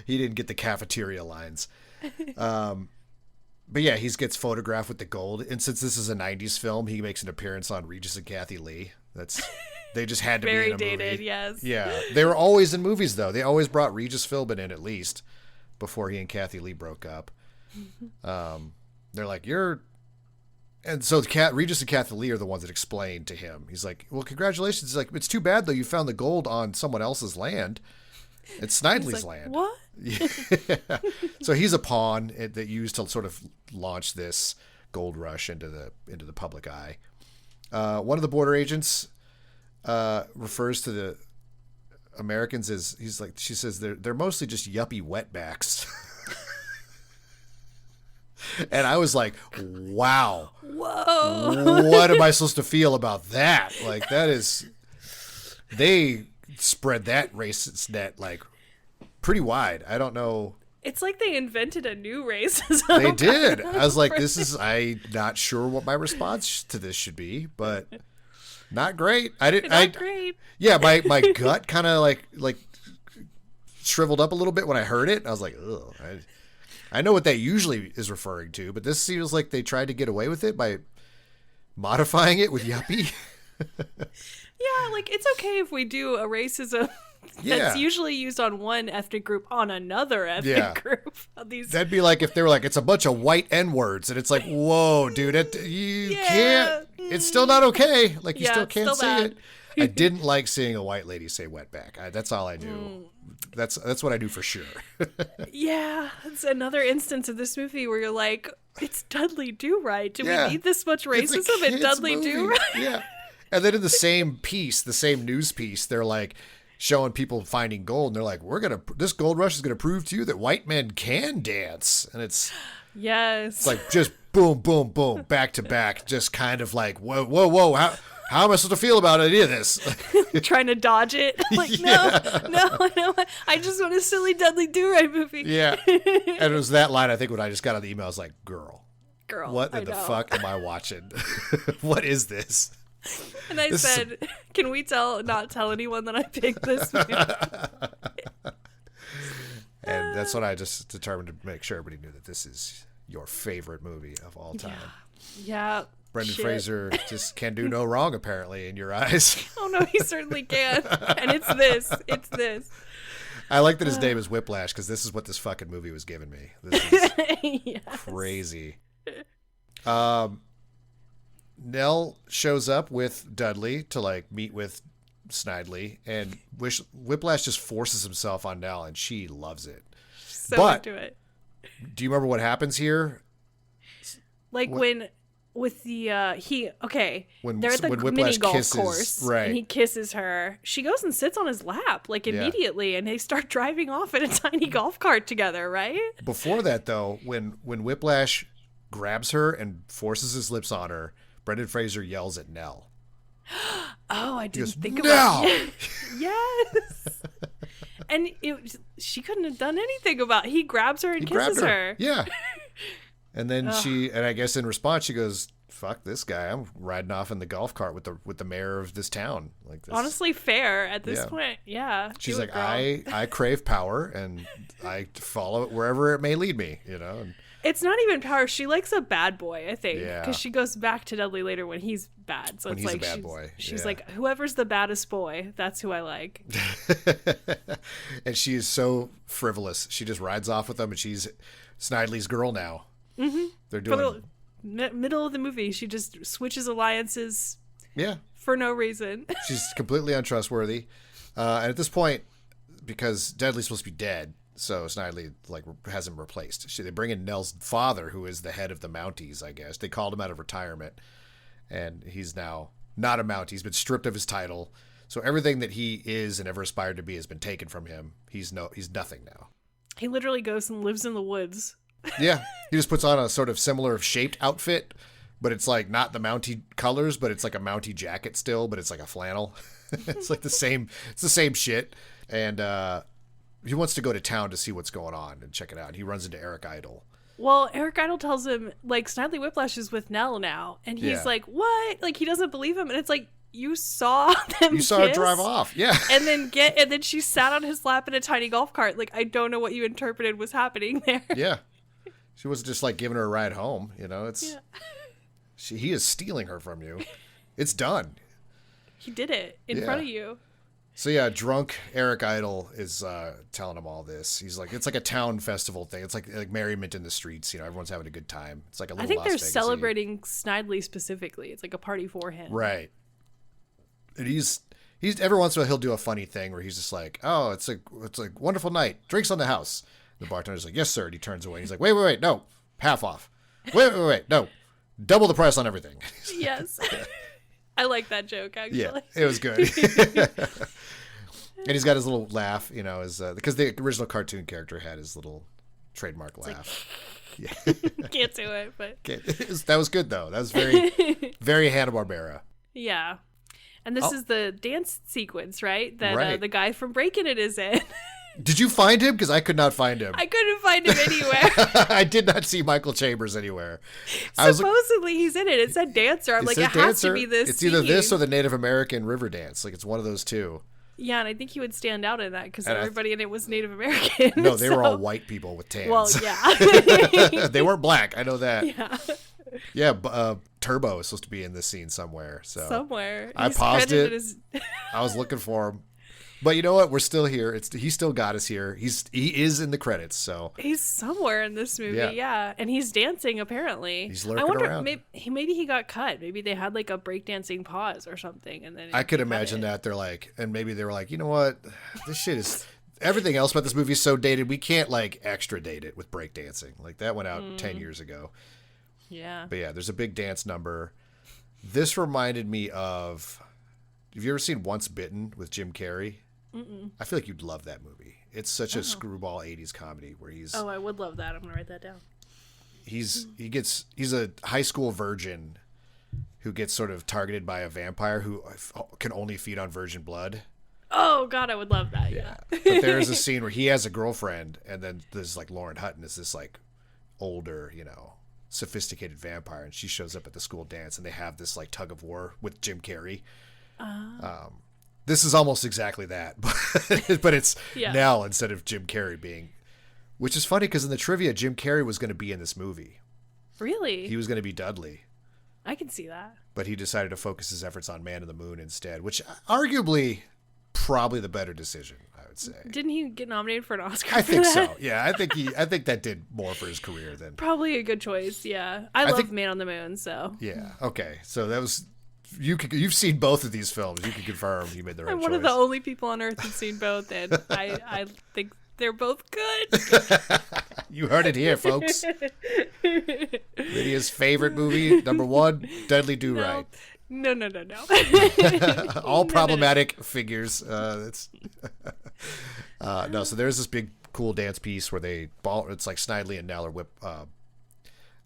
didn't get the cafeteria lines. But yeah, he gets photographed with the gold. And since this is a 90s film, he makes an appearance on Regis and Kathy Lee. They just had to be in a movie. Very dated, yes. Yeah. They were always in movies, though. They always brought Regis Philbin in, at least, before he and Kathy Lee broke up. They're like, and so Regis and Kathy Lee are the ones that explained to him. He's like, well, congratulations. He's like, it's too bad, though, you found the gold on someone else's land. It's Snidely's land. What? Yeah. So he's a pawn that used to sort of launch this gold rush into the public eye. One of the border agents refers to the Americans as, she says they're mostly just yuppie wetbacks. And I was like, wow. Whoa. What am I supposed to feel about that? Like, they spread that racist net like pretty wide. I don't know. It's like they invented a new racism. They did. I was like, I'm not sure what my response to this should be, but not great. Not great. Yeah, my gut kind of like shriveled up a little bit when I heard it. I was like, ugh. I know what that usually is referring to, but this seems like they tried to get away with it by modifying it with yuppie. Yeah, like, it's okay if we do a racism that's usually used on one ethnic group on another ethnic group. That'd be like if they were like, it's a bunch of white N-words, and it's like, whoa, dude, you can't. It's still not okay. Like, you still can't say it. I didn't like seeing a white lady say wetback. That's all I do. That's what I do for sure. Yeah, it's another instance of this movie where you're like, it's Dudley Do-Right. Do we need this much racism in Dudley Do-Right? Yeah. And then in the same piece, the same news piece, they're like showing people finding gold, and they're like, this gold rush is gonna prove to you that white men can dance. And it's like just boom, boom, boom, back to back, just kind of like, whoa, how am I supposed to feel about any of this? Trying to dodge it. Like, no, I just want a silly Dudley Do-Right movie. Yeah. And it was that line, I think, when I just got on the email, I was like, girl, what the fuck am I watching? What is this? And I said, can we not tell anyone that I picked this movie? And that's when I just determined to make sure everybody knew that this is your favorite movie of all time. Yeah. Brendan Fraser just can do no wrong, apparently, in your eyes. Oh, no, he certainly can. And it's this. I like that his name is Whiplash, because this is what this fucking movie was giving me. This is crazy. Nell shows up with Dudley to like meet with Snidely, and Whiplash just forces himself on Nell, and she loves it. So into it. Do you remember what happens here? Like when with the they're at the when mini golf kisses, course, right? And he kisses her. She goes and sits on his lap like immediately, and they start driving off in a tiny golf cart together, right? Before that, though, when Whiplash grabs her and forces his lips on her, Brendan Fraser yells at Nell. Oh, I didn't think about it. Yes. And she couldn't have done anything about it. He grabs her and kisses her. Yeah. And then and I guess in response, she goes, fuck this guy. I'm riding off in the golf cart with the mayor of this town. Like this. Honestly, fair at this point. Yeah. She's like, I crave power, and I follow it wherever it may lead me, you know? And it's not even power. She likes a bad boy, I think. Yeah. Because she goes back to Dudley later when he's bad. So when it's he's like a bad boy. She's like, whoever's the baddest boy, that's who I like. And she is so frivolous. She just rides off with him, and she's Snidely's girl now. Mm-hmm. They're doing middle of the movie. She just switches alliances. Yeah. For no reason. She's completely untrustworthy. And at this point, because Dudley's supposed to be dead, so Snidely has him replaced. They bring in Nell's father, who is the head of the Mounties, I guess. They called him out of retirement, and he's now not a Mountie. He's been stripped of his title. So everything that he is and ever aspired to be has been taken from him. He's nothing now. He literally goes and lives in the woods. Yeah. He just puts on a sort of similar shaped outfit, but it's like not the Mountie colors, but it's like a Mountie jacket still, but it's like a flannel. It's like it's the same shit. And he wants to go to town to see what's going on and check it out. He runs into Eric Idle. Well, Eric Idle tells him, like, Snidely Whiplash is with Nell now. And he's like, what? Like, he doesn't believe him. And it's like, you saw them You saw her drive off. Yeah. And then she sat on his lap in a tiny golf cart. Like, I don't know what you interpreted was happening there. Yeah. She wasn't just like giving her a ride home. You know, he is stealing her from you. It's done. He did it in front of you. So yeah, drunk Eric Idle is telling him all this. He's like, it's like a town festival thing. It's like merriment in the streets. You know, everyone's having a good time. It's like a little. I think they're Las Vegas-y. celebrating Snidely specifically. It's like a party for him. Right. And he's every once in a while he'll do a funny thing where he's just like, oh, it's a wonderful night. Drinks on the house. The bartender's like, yes, sir. And he turns away. He's like, wait, no, half off. Wait, no, double the price on everything. Yes. I like that joke, actually. Yeah, it was good. And he's got his little laugh, you know, because the original cartoon character had his little trademark laugh. Yeah. Can't do it, but that was good though. That was very, very Hanna-Barbera. Yeah. And this is the dance sequence, right? That the guy from Breakin is in. Did you find him? Because I could not find him. I couldn't find him anywhere. I did not see Michael Chambers anywhere. Supposedly he's in it. It said dancer. I'm like, it has to be this. It's either this or the Native American river dance. Like, it's one of those two. Yeah, and I think he would stand out in that because And everybody in it was Native American. No, they were all white people with tans. Well, yeah. They weren't black. I know that. Yeah. Yeah, Turbo is supposed to be in this scene somewhere. So Somewhere. I paused it. I was looking for him. But you know what? We're still here. He still got us here. He is in the credits, so he's somewhere in this movie, yeah. And he's dancing apparently. He's lurking around. Maybe he got cut. Maybe they had like a breakdancing pause or something, and then I could imagine that they're like, and maybe they were like, you know what? This shit is everything else about this movie is so dated. We can't like extra date it with breakdancing. Like that went out 10 years ago. Yeah. But yeah, there's a big dance number. This reminded me of. Have you ever seen Once Bitten with Jim Carrey? Mm-mm. I feel like you'd love that movie. It's such a screwball 80s comedy where he's... Oh, I would love that. I'm going to write that down. He's a high school virgin who gets sort of targeted by a vampire who can only feed on virgin blood. Oh, God, I would love that, yeah. But there's a scene where he has a girlfriend, and then there's like Lauren Hutton is this like older, sophisticated vampire, and she shows up at the school dance, and they have this like tug of war with Jim Carrey. This is almost exactly that, but it's Nell instead of Jim Carrey being, which is funny because in the trivia, Jim Carrey was going to be in this movie. Really? He was going to be Dudley. I can see that. But he decided to focus his efforts on Man in the Moon instead, which arguably probably the better decision, I would say. Didn't he get nominated for an Oscar? I think so. Yeah, I think that did more for his career than probably a good choice. Yeah, I love Man on the Moon. So yeah, okay, so that was. You've seen both of these films. You can confirm you made the right choice. I'm one of the only people on earth who's seen both, and I think they're both good. You heard it here, folks. Lydia's favorite movie, number 1, Dudley Do-Right. No. All problematic figures. No, so there's this big cool dance piece where it's like Snidely and Nell are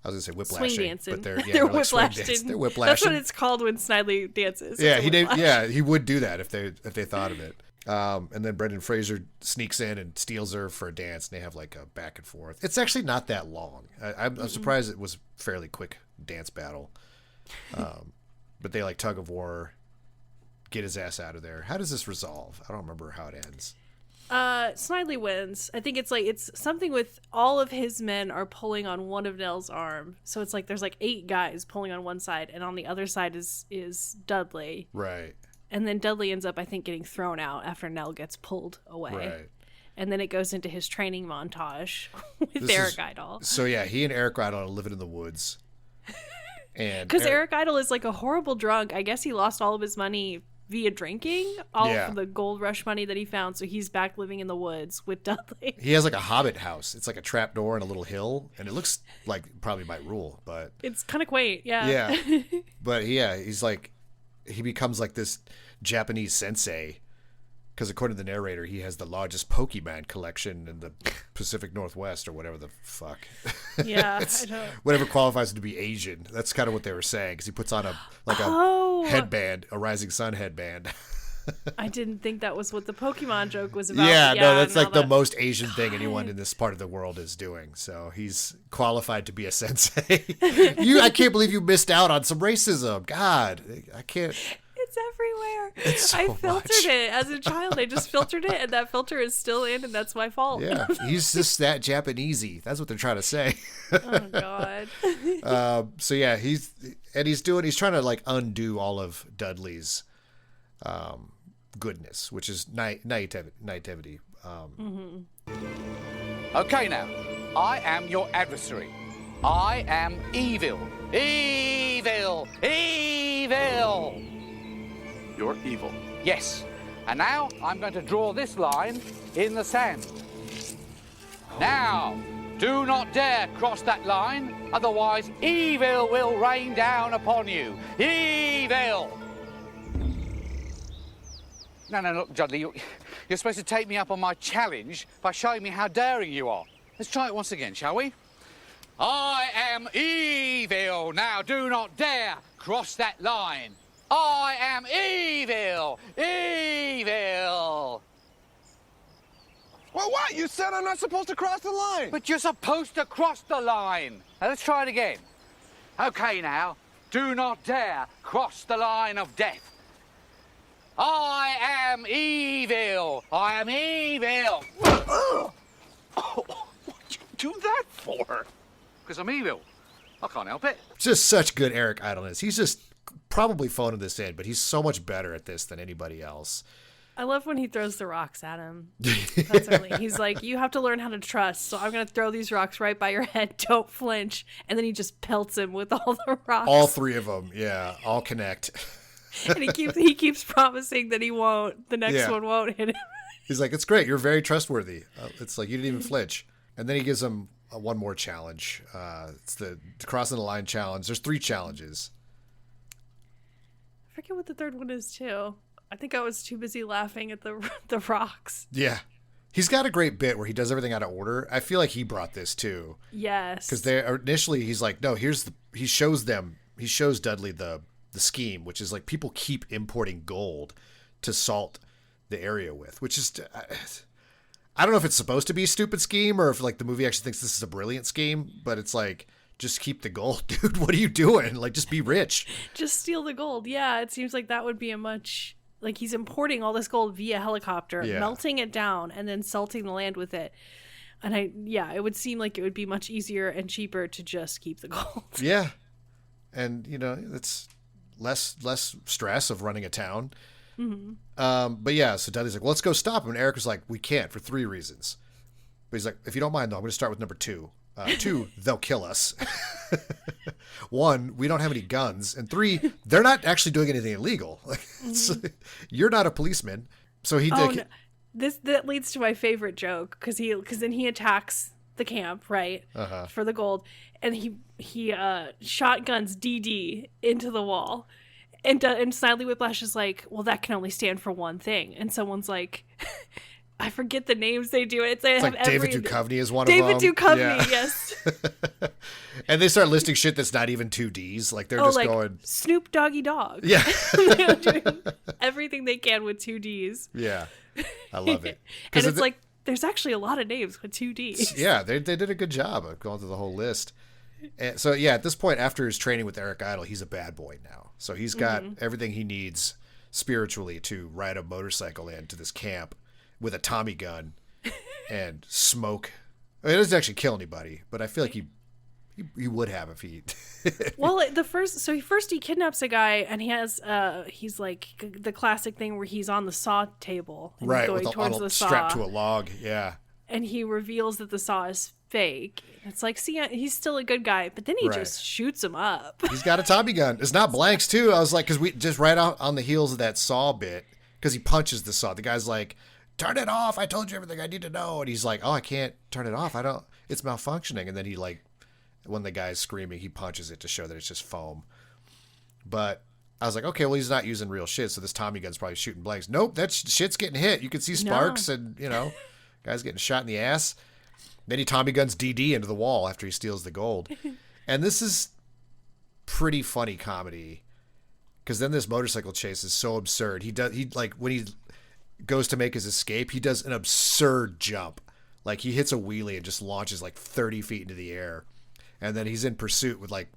I was gonna say whiplashing, swing dancing. But they're whiplashing. They're whiplashing. That's what it's called when Snidely dances. Yeah, he would do that if they thought of it. And then Brendan Fraser sneaks in and steals her for a dance, and they have like a back and forth. It's actually not that long. I'm surprised it was a fairly quick dance battle. But they like tug of war, get his ass out of there. How does this resolve? I don't remember how it ends. Snidely wins. I think it's something with all of his men are pulling on one of Nell's arm. So it's like there's like 8 guys pulling on one side, and on the other side is Dudley. Right. And then Dudley ends up, I think, getting thrown out after Nell gets pulled away. Right. And then it goes into his training montage with Eric Idle. So yeah, he and Eric Idle are living in the woods. And because Eric Idle is like a horrible drunk. I guess he lost all of his money via drinking, of the gold rush money that he found, so he's back living in the woods with Dudley. He has like a hobbit house. It's like a trap door and a little hill, and it looks like probably might rule, but it's kind of quaint. Yeah. But he's like, he becomes like this Japanese sensei because according to the narrator, he has the largest Pokemon collection in the Pacific Northwest or whatever the fuck. Yeah, It's I know. Whatever qualifies him to be Asian. That's kind of what they were saying because he puts on a headband, a Rising Sun headband. I didn't think that was what the Pokemon joke was about. Yeah, no, that's like the most Asian thing anyone in this part of the world is doing. So he's qualified to be a sensei. I can't believe you missed out on some racism. God, I can't. It's everywhere. It's so I filtered much. it as a child. I just filtered it, and that filter is still in, and that's my fault. Yeah, he's just that Japanesey. That's what they're trying to say. Oh God. So yeah, he's trying to like undo all of Dudley's goodness, which is naivety. Okay now, I am your adversary. I am evil. Evil! Evil! You're evil. Yes. And now I'm going to draw this line in the sand. Now, do not dare cross that line, otherwise evil will rain down upon you. Evil! No, look, Dudley, you're supposed to take me up on my challenge by showing me how daring you are. Let's try it once again, shall we? I am evil. Now, do not dare cross that line. I am evil. Evil. Well, what? You said I'm not supposed to cross the line. But you're supposed to cross the line. Now, let's try it again. Okay, now, do not dare cross the line of death. I am evil. I am evil. What'd you do that for? Because I'm evil. I can't help it. Just such good Eric Idleness. He's just probably phoning this in, but he's so much better at this than anybody else. I love when he throws the rocks at him. That's really, he's like, you have to learn how to trust, so I'm going to throw these rocks right by your head. Don't flinch. And then he just pelts him with all the rocks. All three of them, yeah, all connect. And he keeps promising that he won't. The next one won't hit him. He's like, it's great. You're very trustworthy. It's like you didn't even flinch. And then he gives him one more challenge. It's the crossing the line challenge. There's 3 challenges. I forget what the third one is, too. I think I was too busy laughing at the rocks. Yeah. He's got a great bit where he does everything out of order. I feel like he brought this too. Yes. Because initially he's like, no, he shows Dudley the scheme, which is like people keep importing gold to salt the area with, which is, I don't know if it's supposed to be a stupid scheme or if like the movie actually thinks this is a brilliant scheme, but it's like, just keep the gold, dude. What are you doing? Like, just be rich. Just steal the gold. Yeah. It seems like that would be like he's importing all this gold via helicopter, melting it down, and then salting the land with it. And it would seem like it would be much easier and cheaper to just keep the gold. Yeah. And, it's less stress of running a town. Mm-hmm. But yeah, so Dudley's like, well, let's go stop him. And Eric was like, we can't for 3 reasons. But he's like, if you don't mind, though, I'm going to start with number 2. 2, they'll kill us. 1, we don't have any guns. And 3, they're not actually doing anything illegal. Like, you're not a policeman. So that leads to my favorite joke because then he attacks the camp, right, for the gold, and he shotguns DD into the wall, and Snidely Whiplash is like, well, that can only stand for one thing, and someone's like. I forget the names they do. It's like David Duchovny is one of them. David Duchovny, yes. And they start listing shit that's not even 2 Ds. Like they're just going Snoop Doggy Dog. Yeah. They're doing everything they can with 2 Ds. Yeah. I love it. And it's like there's actually a lot of names with 2 Ds. Yeah, they did a good job of going through the whole list. And so yeah, at this point after his training with Eric Idle, he's a bad boy now. So he's got everything he needs spiritually to ride a motorcycle into this camp with a Tommy gun and smoke. I mean, it doesn't actually kill anybody, but I feel like he would have if he. Well, he kidnaps a guy and he has he's like the classic thing where he's on the saw table, and right, going with towards the saw, strapped to a log, yeah. And he reveals that the saw is fake. It's like, see, he's still a good guy, but then he just shoots him up. He's got a Tommy gun. It's not blanks too. I was like, because we just right out on the heels of that saw bit, because he punches the saw. The guy's like, turn it off. I told you everything I need to know. And he's like, oh, I can't turn it off. It's malfunctioning. And then he when the guy's screaming, he punches it to show that it's just foam. But I was like, okay, well, he's not using real shit. So this Tommy gun's probably shooting blanks. Nope. That shit's getting hit. You can see sparks and, guys getting shot in the ass. Then he Tommy guns DD into the wall after he steals the gold. And this is pretty funny comedy. Because then this motorcycle chase is so absurd. When he goes to make his escape, he does an absurd jump. Like he hits a wheelie and just launches like 30 feet into the air. And then he's in pursuit with like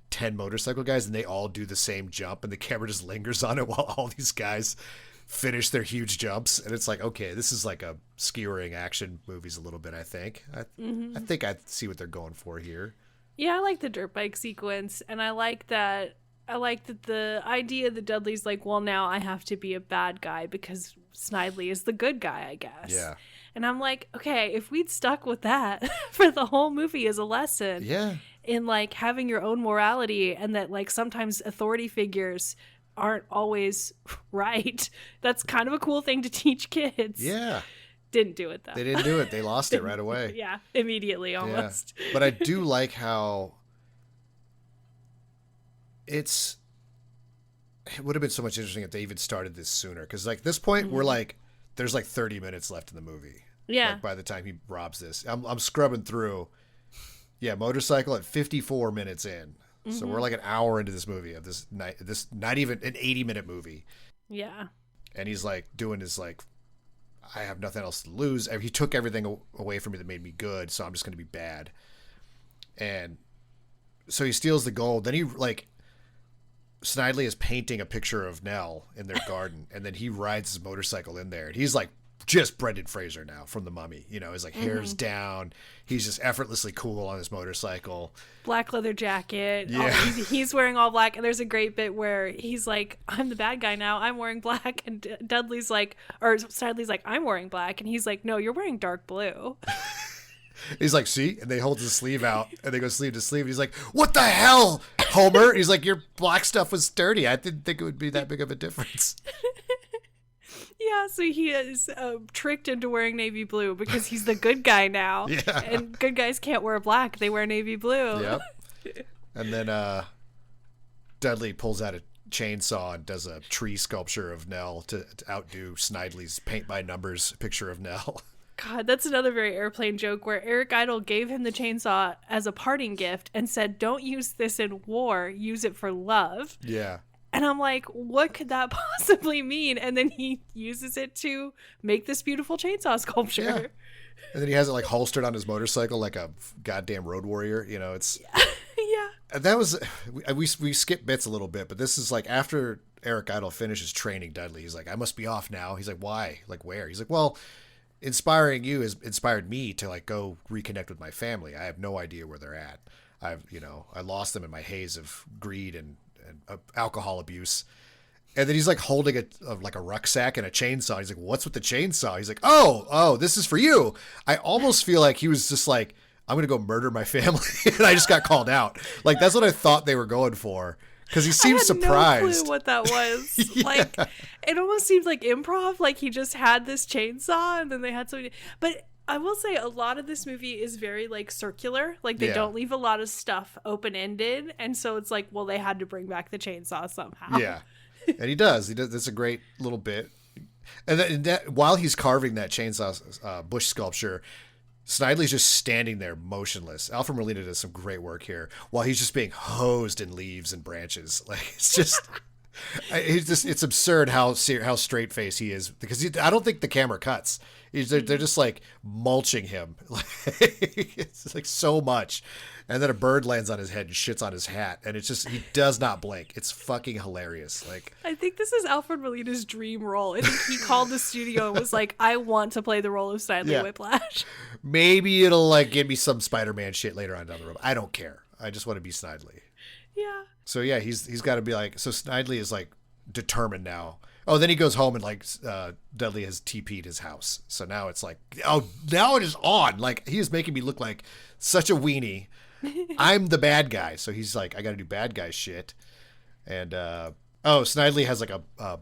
10 motorcycle guys and they all do the same jump and the camera just lingers on it while all these guys finish their huge jumps. And it's like, okay, this is like a skewering action movies a little bit, I think. I think I see what they're going for here. Yeah, I like the dirt bike sequence, and I like that the idea that Dudley's like, well, now I have to be a bad guy because Snidely is the good guy, I guess. Yeah. And I'm like, okay, if we'd stuck with that for the whole movie as a lesson in like having your own morality, and that like sometimes authority figures aren't always right. That's kind of a cool thing to teach kids. Yeah. Didn't do it though. They didn't do it. They lost it right away. Yeah, immediately almost. Yeah. But I do like how it would have been so much interesting if they even started this sooner. Because like this point, we're like, there's like 30 minutes left in the movie. Yeah. Like by the time he robs this, I'm scrubbing through. Yeah, motorcycle at 54 minutes in. So we're like an hour into this movie of this not even an 80-minute movie. Yeah. And he's like doing his like, I have nothing else to lose. He took everything away from me that made me good, so I'm just going to be bad. And so he steals the gold. Then he like Snidely is painting a picture of Nell in their garden, and then he rides his motorcycle in there, and he's like just Brendan Fraser now from The Mummy. You know, his like hair's down. He's just effortlessly cool on his motorcycle. Black leather jacket. Yeah. He's wearing all black. And there's a great bit where he's like, I'm the bad guy now. I'm wearing black. And Dudley's like, or Snidely's like, I'm wearing black. And he's like, no, you're wearing dark blue. He's like, see? And they hold his sleeve out, and they go sleeve to sleeve. And he's like, what the hell, Homer? He's like, your black stuff was dirty. I didn't think it would be that big of a difference. Yeah, so he is tricked into wearing navy blue because he's the good guy now. Yeah. And good guys can't wear black. They wear navy blue. Yep. And then Dudley pulls out a chainsaw and does a tree sculpture of Nell to outdo Snidely's paint by numbers picture of Nell. God, that's another very Airplane joke where Eric Idle gave him the chainsaw as a parting gift and said, don't use this in war, use it for love. Yeah. And I'm like, what could that possibly mean? And then he uses it to make this beautiful chainsaw sculpture. Yeah. And then he has it like holstered on his motorcycle like a goddamn road warrior. You know, it's... Yeah. And that was... We skipped bits a little bit, but this is like after Eric Idle finishes training Dudley, he's like, I must be off now. He's like, why? Like, where? He's like, well... Inspiring you has inspired me to like go reconnect with my family. I have no idea where they're at. I lost them in my haze of greed and alcohol abuse. And then he's like holding a rucksack and a chainsaw. He's like, what's with the chainsaw? He's like, oh, this is for you. I almost feel like he was just like, I'm going to go murder my family. And I just got called out. Like, that's what I thought they were going for. Because he seemed surprised. I had no clue what that was. Yeah. Like, it almost seemed like improv. Like he just had this chainsaw, and then they had somebody. But I will say, a lot of this movie is very like circular. Like they don't leave a lot of stuff open ended, and so it's like, well, they had to bring back the chainsaw somehow. Yeah, and he does. That's a great little bit. And that while he's carving that chainsaw bush sculpture, Snidely's just standing there motionless. Alfred Molina does some great work here while he's just being hosed in leaves and branches. Like it's just, it's absurd how straight faced he is because I don't think the camera cuts. They're just like mulching him. It's like so much. And then a bird lands on his head and shits on his hat. And it's just, he does not blink. It's fucking hilarious. Like, I think this is Alfred Molina's dream role. I think he called the studio and was like, I want to play the role of Snidely Whiplash. Maybe it'll like give me some Spider-Man shit later on down the road. I don't care. I just want to be Snidely. Yeah. So yeah, he's got to be like, so Snidely is like determined now. Oh, then he goes home and like Dudley has TP'd his house. So now it's like, oh, now it is on. Like he is making me look like such a weenie. I'm the bad guy. So he's like, I got to do bad guy shit. And Snidely has like a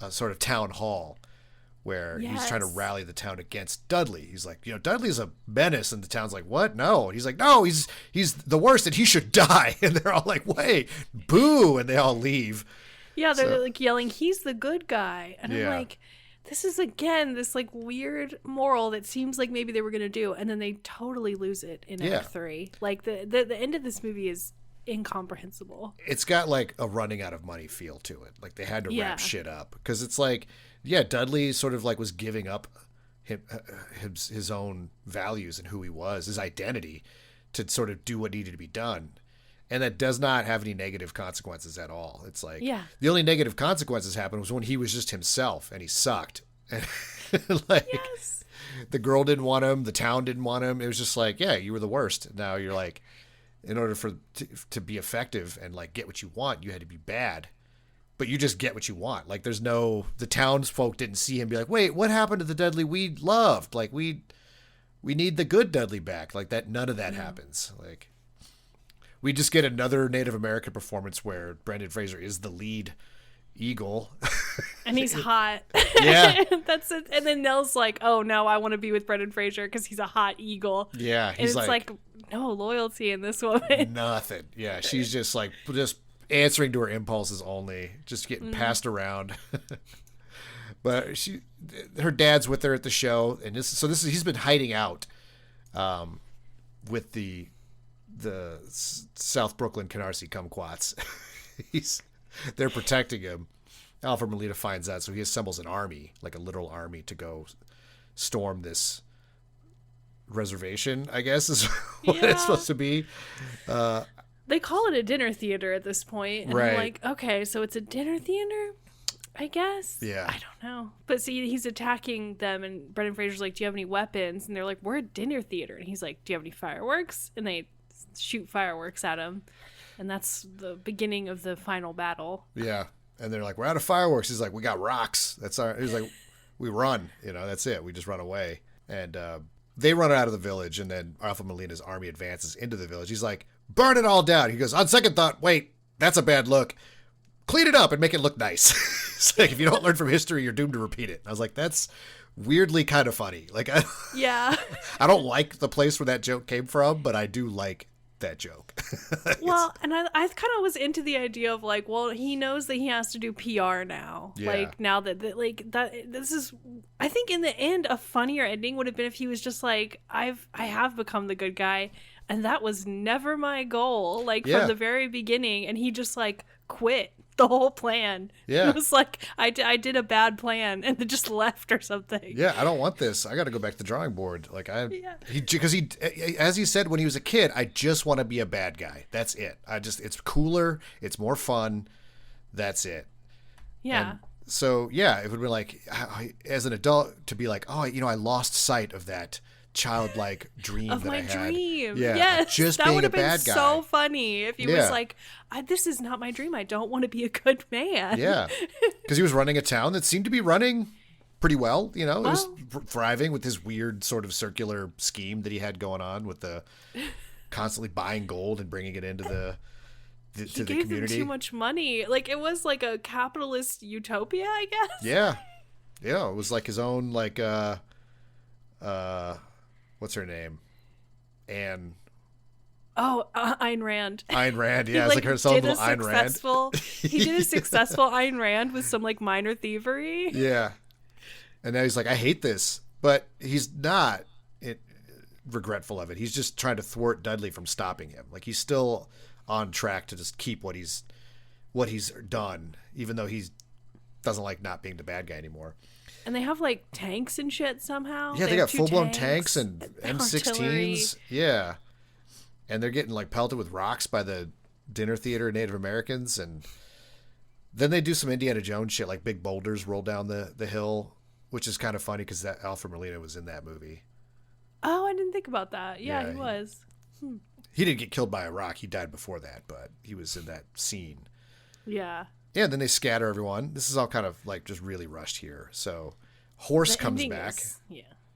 sort of town hall where he's trying to rally the town against Dudley. He's like, Dudley's a menace, and the town's like, what? No. And he's like, no, he's the worst, and he should die. And they're all like, wait, boo, and they all leave. Yeah, they're like yelling, he's the good guy. And Yeah. I'm like, this is again this like weird moral that seems like maybe they were gonna do, and then they totally lose it in Act 3. Like the end of this movie is incomprehensible. It's got like a running out of money feel to it. Like they had to wrap shit up because it's like, Dudley sort of like was giving up his own values and who he was, his identity, to sort of do what needed to be done. And that does not have any negative consequences at all. It's like, the only negative consequences happened was when he was just himself and he sucked. And like, the girl didn't want him. The town didn't want him. It was just like, you were the worst. Now you're like, in order to be effective and like get what you want, you had to be bad. But you just get what you want. Like the townsfolk didn't see him and be like, wait, what happened to the Dudley we loved? Like we need the good Dudley back. Like that, none of that happens. Like, we just get another Native American performance where Brendan Fraser is the lead eagle. And he's hot. Yeah. That's it. And then Nell's like, oh, no, I want to be with Brendan Fraser because he's a hot eagle. Yeah. He's and it's like, no loyalty in this woman. Nothing. Yeah. She's just like, just answering to her impulses only, just getting passed around. But her dad's with her at the show. And he's been hiding out with the South Brooklyn Canarsie kumquats. They're protecting him. Alfred Molina finds out, so he assembles an army, like a literal army, to go storm this reservation, I guess is what it's supposed to be. they call it a dinner theater at this point, and Right. I'm like, okay, so it's a dinner theater, I guess. Yeah. I don't know. But see, he's attacking them, and Brendan Fraser's like, do you have any weapons? And they're like, we're a dinner theater. And he's like, do you have any fireworks? And they shoot fireworks at him. And that's the beginning of the final battle. Yeah. And they're like, we're out of fireworks. He's like, we got rocks. He's like, we run, that's it. We just run away. And they run out of the village, and then Alpha Molina's army advances into the village. He's like, burn it all down. He goes, on second thought, wait, that's a bad look. Clean it up and make it look nice. It's like, if you don't learn from history, you're doomed to repeat it. I was like, that's weirdly kind of funny. Like, Yeah. I don't like the place where that joke came from, but I do like that joke. Well, and I kind of was into the idea of like, well, he knows that he has to do PR now. Yeah. Like now that this is, I think in the end, a funnier ending would have been if he was just like, I have become the good guy, and that was never my goal. Like Yeah. from the very beginning, and he just like quit the whole plan. Yeah. It was like, I did a bad plan and then just left or something. Yeah, I don't want this. I got to go back to the drawing board. Like Yeah. because he, as he said when he was a kid, I just want to be a bad guy. That's it. It's cooler. It's more fun. That's it. Yeah. And so yeah, it would be like, as an adult to be like, oh, I lost sight of that childlike dream Of that my I had. dream. Yeah, Yes. just that being would a have been bad guy. so funny if he Yeah. was like, this is not my dream. I don't want to be a good man. Yeah, because he was running a town that seemed to be running pretty well. It was thriving with his weird sort of circular scheme that he had going on with the constantly buying gold and bringing it into the He to the gave them community. too much money. Like, it was like a capitalist utopia, I guess. Yeah, it was like his own like what's her name, Anne. Oh, Ayn Rand. Ayn Rand, He, yeah, it's like her own did little a Ayn Rand. He did a successful Ayn Rand with some like minor thievery. Yeah, and now he's like, I hate this, but he's not regretful of it. He's just trying to thwart Dudley from stopping him. Like, he's still on track to just keep what he's done, even though he doesn't like not being the bad guy anymore. And they have like tanks and shit somehow. Yeah, they got have 2 full-blown tanks and artillery. M16s. Yeah. And they're getting like pelted with rocks by the dinner theater Native Americans. And then they do some Indiana Jones shit, like big boulders roll down the hill, which is kind of funny because that Alfred Molina was in that movie. Oh, I didn't think about that. Yeah, Yeah, he was. He didn't get killed by a rock. He died before that, but he was in that scene. Yeah. Yeah, then they scatter everyone. This is all kind of like just really rushed here. So Horse The comes ending back.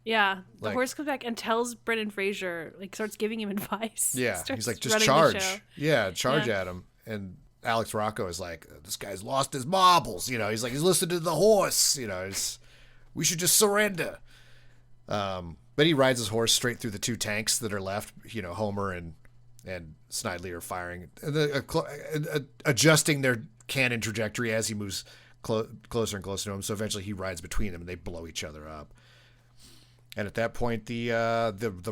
Yeah. The Like- horse comes back and tells Brendan Fraser, like, starts giving him advice. Yeah, Starts he's like, just running the charge. show. Yeah, charge Yeah. at him. And Alex Rocco is like, this guy's lost his marbles. He's like, he's listening to the horse. We should just surrender. But he rides his horse straight through the 2 tanks that are left. Homer and Snidely are firing, adjusting their cannon trajectory as he moves closer and closer to him. So eventually he rides between them and they blow each other up. And at that point, the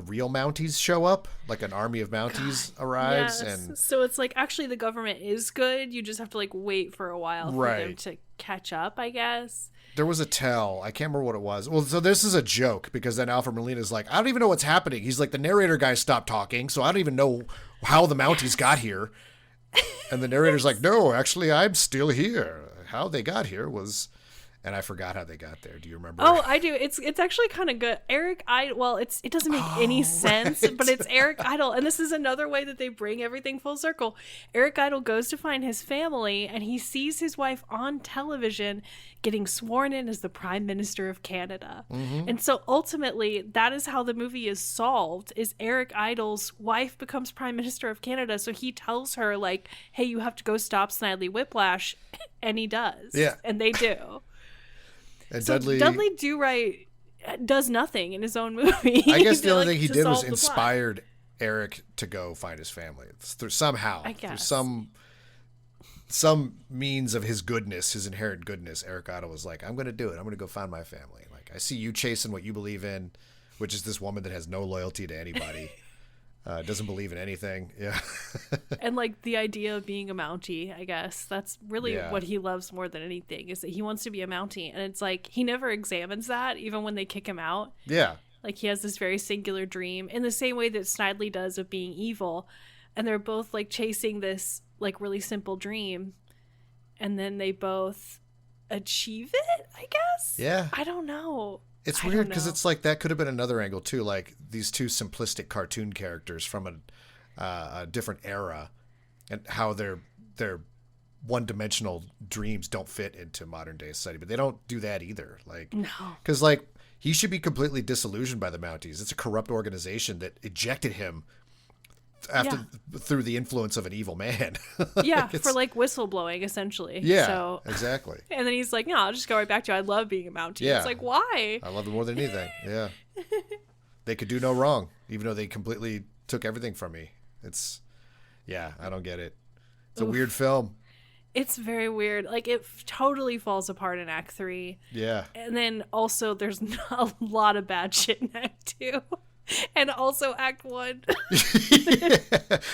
real Mounties show up, like an army of Mounties arrives, Yes. and So it's like, actually the government is good. You just have to like wait for a while for them Right. to catch up, I guess. there was a tell. I can't remember what it was. Well, so this is a joke because then Alfred Molina's like, I don't even know what's happening. He's like, the narrator guy stopped talking, so I don't even know how the Mounties got here. And the narrator's like, no, actually, I'm still here. How they got here was... And I forgot how they got there. Do you remember? Oh, I do. It's actually kind of good. Eric Idle. Well, it doesn't make any sense, right. but it's Eric Idle, and this is another way that they bring everything full circle. Eric Idle goes to find his family, and he sees his wife on television getting sworn in as the Prime Minister of Canada. Mm-hmm. And so ultimately, that is how the movie is solved. Is Eric Idle's wife becomes Prime Minister of Canada, so he tells her like, "Hey, you have to go stop Snidely Whiplash," and he does. Yeah. And they do. And So Dudley Do-Right does nothing in his own movie. I guess the only like, thing he to did was solve the plot. inspired Eric to go find his family. It's through somehow, I through guess. some means of his goodness, his inherent goodness. Eric Idle was like, I'm going to do it. I'm going to go find my family. Like, I see you chasing what you believe in, which is this woman that has no loyalty to anybody. Doesn't believe in anything. Yeah. And like the idea of being a Mountie, I guess that's really Yeah. what he loves more than anything, is that he wants to be a Mountie. And it's like he never examines that, even when they kick him out. Yeah. Like he has this very singular dream in the same way that Snidely does of being evil. and they're both like chasing this like really simple dream, and then they both achieve it, I guess. Yeah. I don't know. It's weird because it's like that could have been another angle too, like these two simplistic cartoon characters from a different era, and how their one-dimensional dreams don't fit into modern day society. But they don't do that either. Like, No. because like he should be completely disillusioned by the Mounties. It's a corrupt organization that ejected him through the influence of an evil man. Yeah, for like whistleblowing essentially. Yeah, so, exactly. and then he's like, no, I'll just go right back to I love being a Mountie. Yeah. It's like, why? I love it more than anything. Yeah. They could do no wrong, even though they completely took everything from me. I don't get it. It's a weird film. It's very weird. Like, it totally falls apart in Act 3. Yeah. And then also there's a lot of bad shit in Act 2. And also Act 1.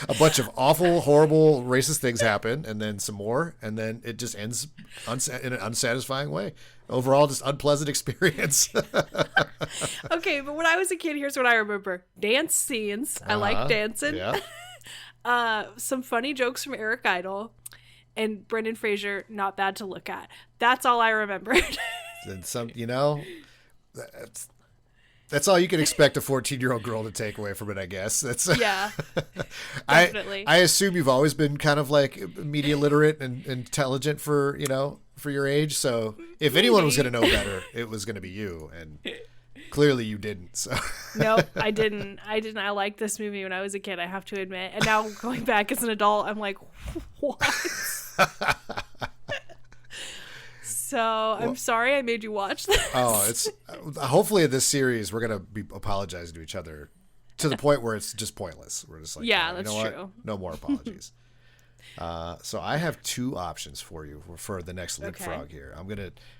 A bunch of awful, horrible, racist things happen, and then some more, and then it just ends in an unsatisfying way. Overall, just unpleasant experience. Okay, but when I was a kid, here's what I remember. Dance scenes. I like dancing. Yeah. Some funny jokes from Eric Idle. And Brendan Fraser, not bad to look at. That's all I remembered. And that's all you can expect a 14-year-old girl to take away from it, I guess. Yeah, definitely. I assume you've always been kind of like media literate and intelligent for your age. So if anyone was going to know better, it was going to be you. And clearly you didn't. So. Nope, I didn't. I liked this movie when I was a kid, I have to admit. And now going back as an adult, I'm like, what? So I'm sorry I made you watch this. Oh, it's hopefully in this series we're gonna be apologizing to each other to the point where it's just pointless. We're just like, yeah, you that's know what? true. No more apologies. So I have two options for you for the next Leapfrog here.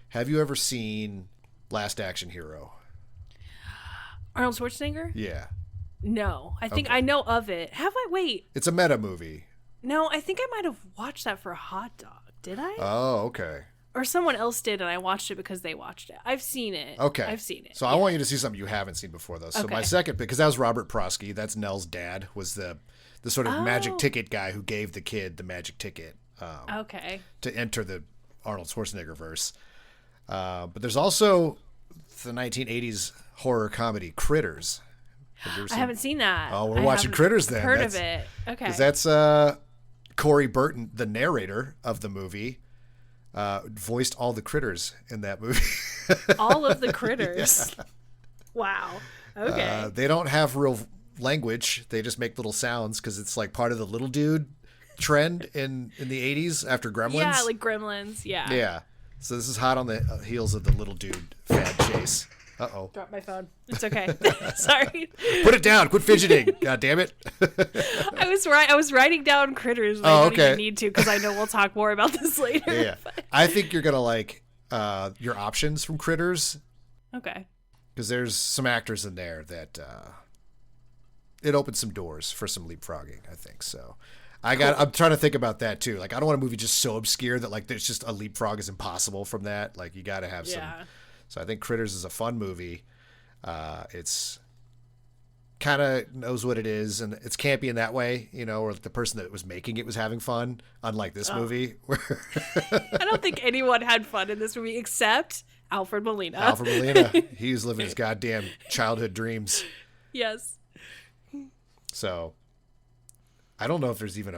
Have you ever seen Last Action Hero? Arnold Schwarzenegger? Yeah. No, I think I know of it. Have I? Wait. It's a meta movie. No, I think I might have watched that for a hot dog. Did I? Oh, okay. Or someone else did, and I watched it because they watched it. I've seen it. Okay. I've seen it. So I want you to see something you haven't seen before, though. So my second pick, because that was Robert Prosky. That's Nell's dad, was the sort of magic ticket guy who gave the kid the magic ticket to enter the Arnold Schwarzenegger verse. But there's also the 1980s horror comedy Critters. I haven't seen that. Oh, we're watching Critters then. Heard of it. Okay. Because that's Corey Burton, the narrator of the movie, voiced all the critters in that movie. All of the critters. Yeah. Wow. Okay. They don't have real language. They just make little sounds because it's like part of the little dude trend in the 80s after Gremlins. Yeah, like Gremlins. Yeah. Yeah. So this is hot on the heels of the little dude fad chase. Uh-oh. Drop my phone. It's okay. Sorry. Put it down. Quit fidgeting. God damn it. I was writing down critters. I don't even need to because I know we'll talk more about this later. Yeah. I think you're going to like your options from Critters. Okay. Because there's some actors in there that it opens some doors for some leapfrogging, I think. So I'm trying to think about that too. Like I don't want a movie just so obscure that like there's just a leapfrog is impossible from that. Like you got to have some. So I think Critters is a fun movie. It's kind of knows what it is, and it's campy in that way, or the person that was making it was having fun, unlike this movie. I don't think anyone had fun in this movie except Alfred Molina. Alfred Molina. He was living his goddamn childhood dreams. Yes. So I don't know if there's even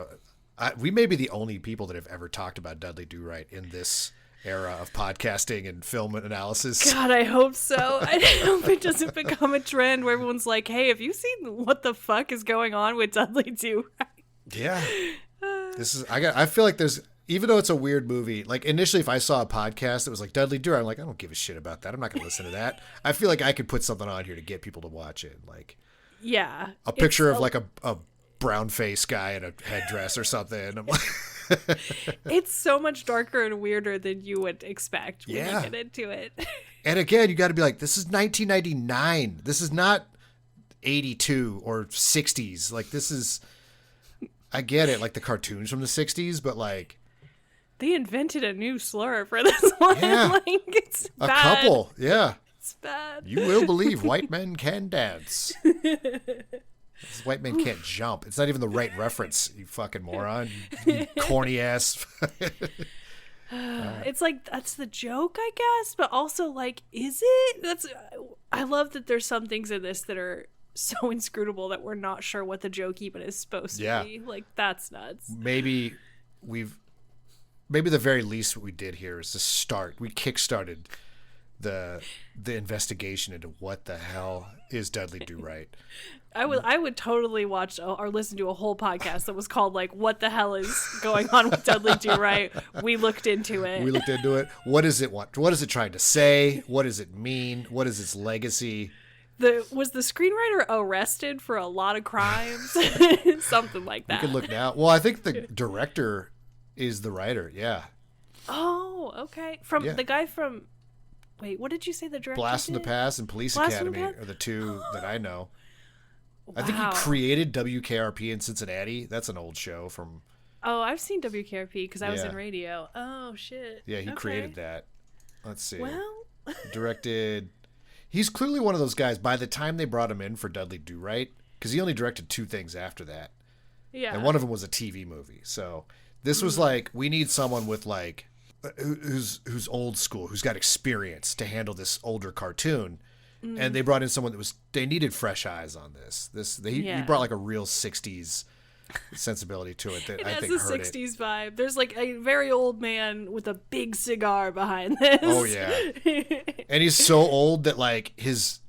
we may be the only people that have ever talked about Dudley Do-Right in this era of podcasting and film analysis. God, I hope so. I hope it doesn't become a trend where everyone's like, hey, have you seen what the fuck is going on with Dudley Do-Right? Yeah. I feel like there's, even though it's a weird movie, like initially if I saw a podcast that was like Dudley Do-Right, I'm like, I don't give a shit about that. I'm not going to listen to that. I feel like I could put something on here to get people to watch it. Like, yeah. A picture of like a brown face guy in a headdress or something. I'm like, it's so much darker and weirder than you would expect when you get into it. And again, you got to be like, this is 1999. This is not 82 or 60s. Like this is, I get it, like the cartoons from the 60s, but like they invented a new slur for this one. Yeah. Like it's bad. A couple, yeah. It's bad. You will believe white men can dance. This white man can't jump. It's not even the right reference, you fucking moron. You corny ass. It's like, that's the joke, I guess, but also, like, is it? I love that there's some things in this that are so inscrutable that we're not sure what the joke even is supposed to be. Like, that's nuts. Maybe the very least what we did here is we kickstarted the investigation into what the hell is Dudley Do-Right. I would totally watch or listen to a whole podcast that was called, like, what the hell is going on with Dudley Do-Right? We looked into it. What does it want? What is it trying to say? What does it mean? What is its legacy? Was the screenwriter arrested for a lot of crimes? Something like that. You can look now. Well, I think the director is the writer. Yeah. Oh, okay. The guy from, wait, what did you say the director Blast from the Past and Police Academy are the two that I know. Wow. I think he created WKRP in Cincinnati. That's an old show from... Oh, I've seen WKRP because I was in radio. Oh, shit. Yeah, he created that. Let's see. Well... Directed... He's clearly one of those guys, by the time they brought him in for Dudley Do-Right, because he only directed 2 things after that. Yeah. And one of them was a TV movie. So this was like, we need someone with, like, who's old school, who's got experience to handle this older cartoon. And they brought in someone they needed fresh eyes on this. He brought, like, a real 60s sensibility to it that I think hurt it. It has a 60s vibe. There's, like, a very old man with a big cigar behind this. Oh, yeah. And he's so old that, like, his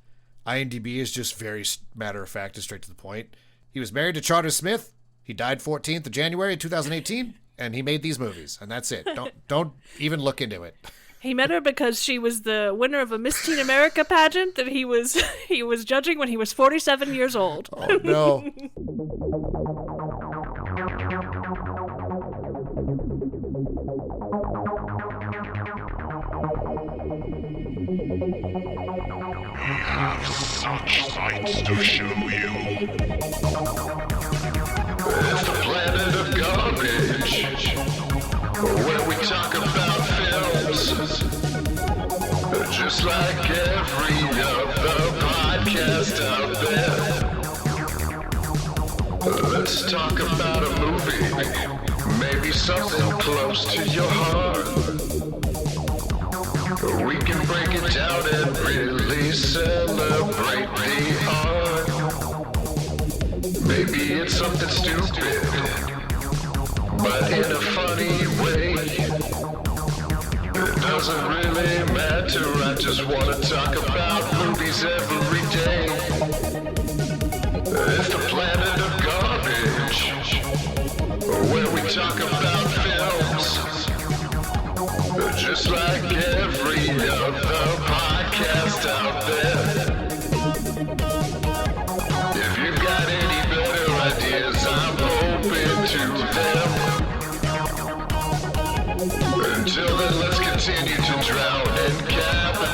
IMDb is just very matter of fact and straight to the point. He was married to Charter Smith. He died 14th of January 2018, and he made these movies, and that's it. Don't even look into it. He met her because she was the winner of a Miss Teen America pageant that he was judging when he was 47 years old. Oh, no. Such sights to show you. It's the planet of garbage, where we talk about films, just like every other podcast out there. Let's talk about a movie, maybe something close to your heart. We can break it down and really celebrate the art. Maybe it's something stupid, but in a funny way. It doesn't really matter, I just want to talk about movies every day. It's the planet of garbage, where we talk about films, just like every other podcast out there. If you've got any better ideas, I'm open to them. Until then, let's continue to drown in capitalism.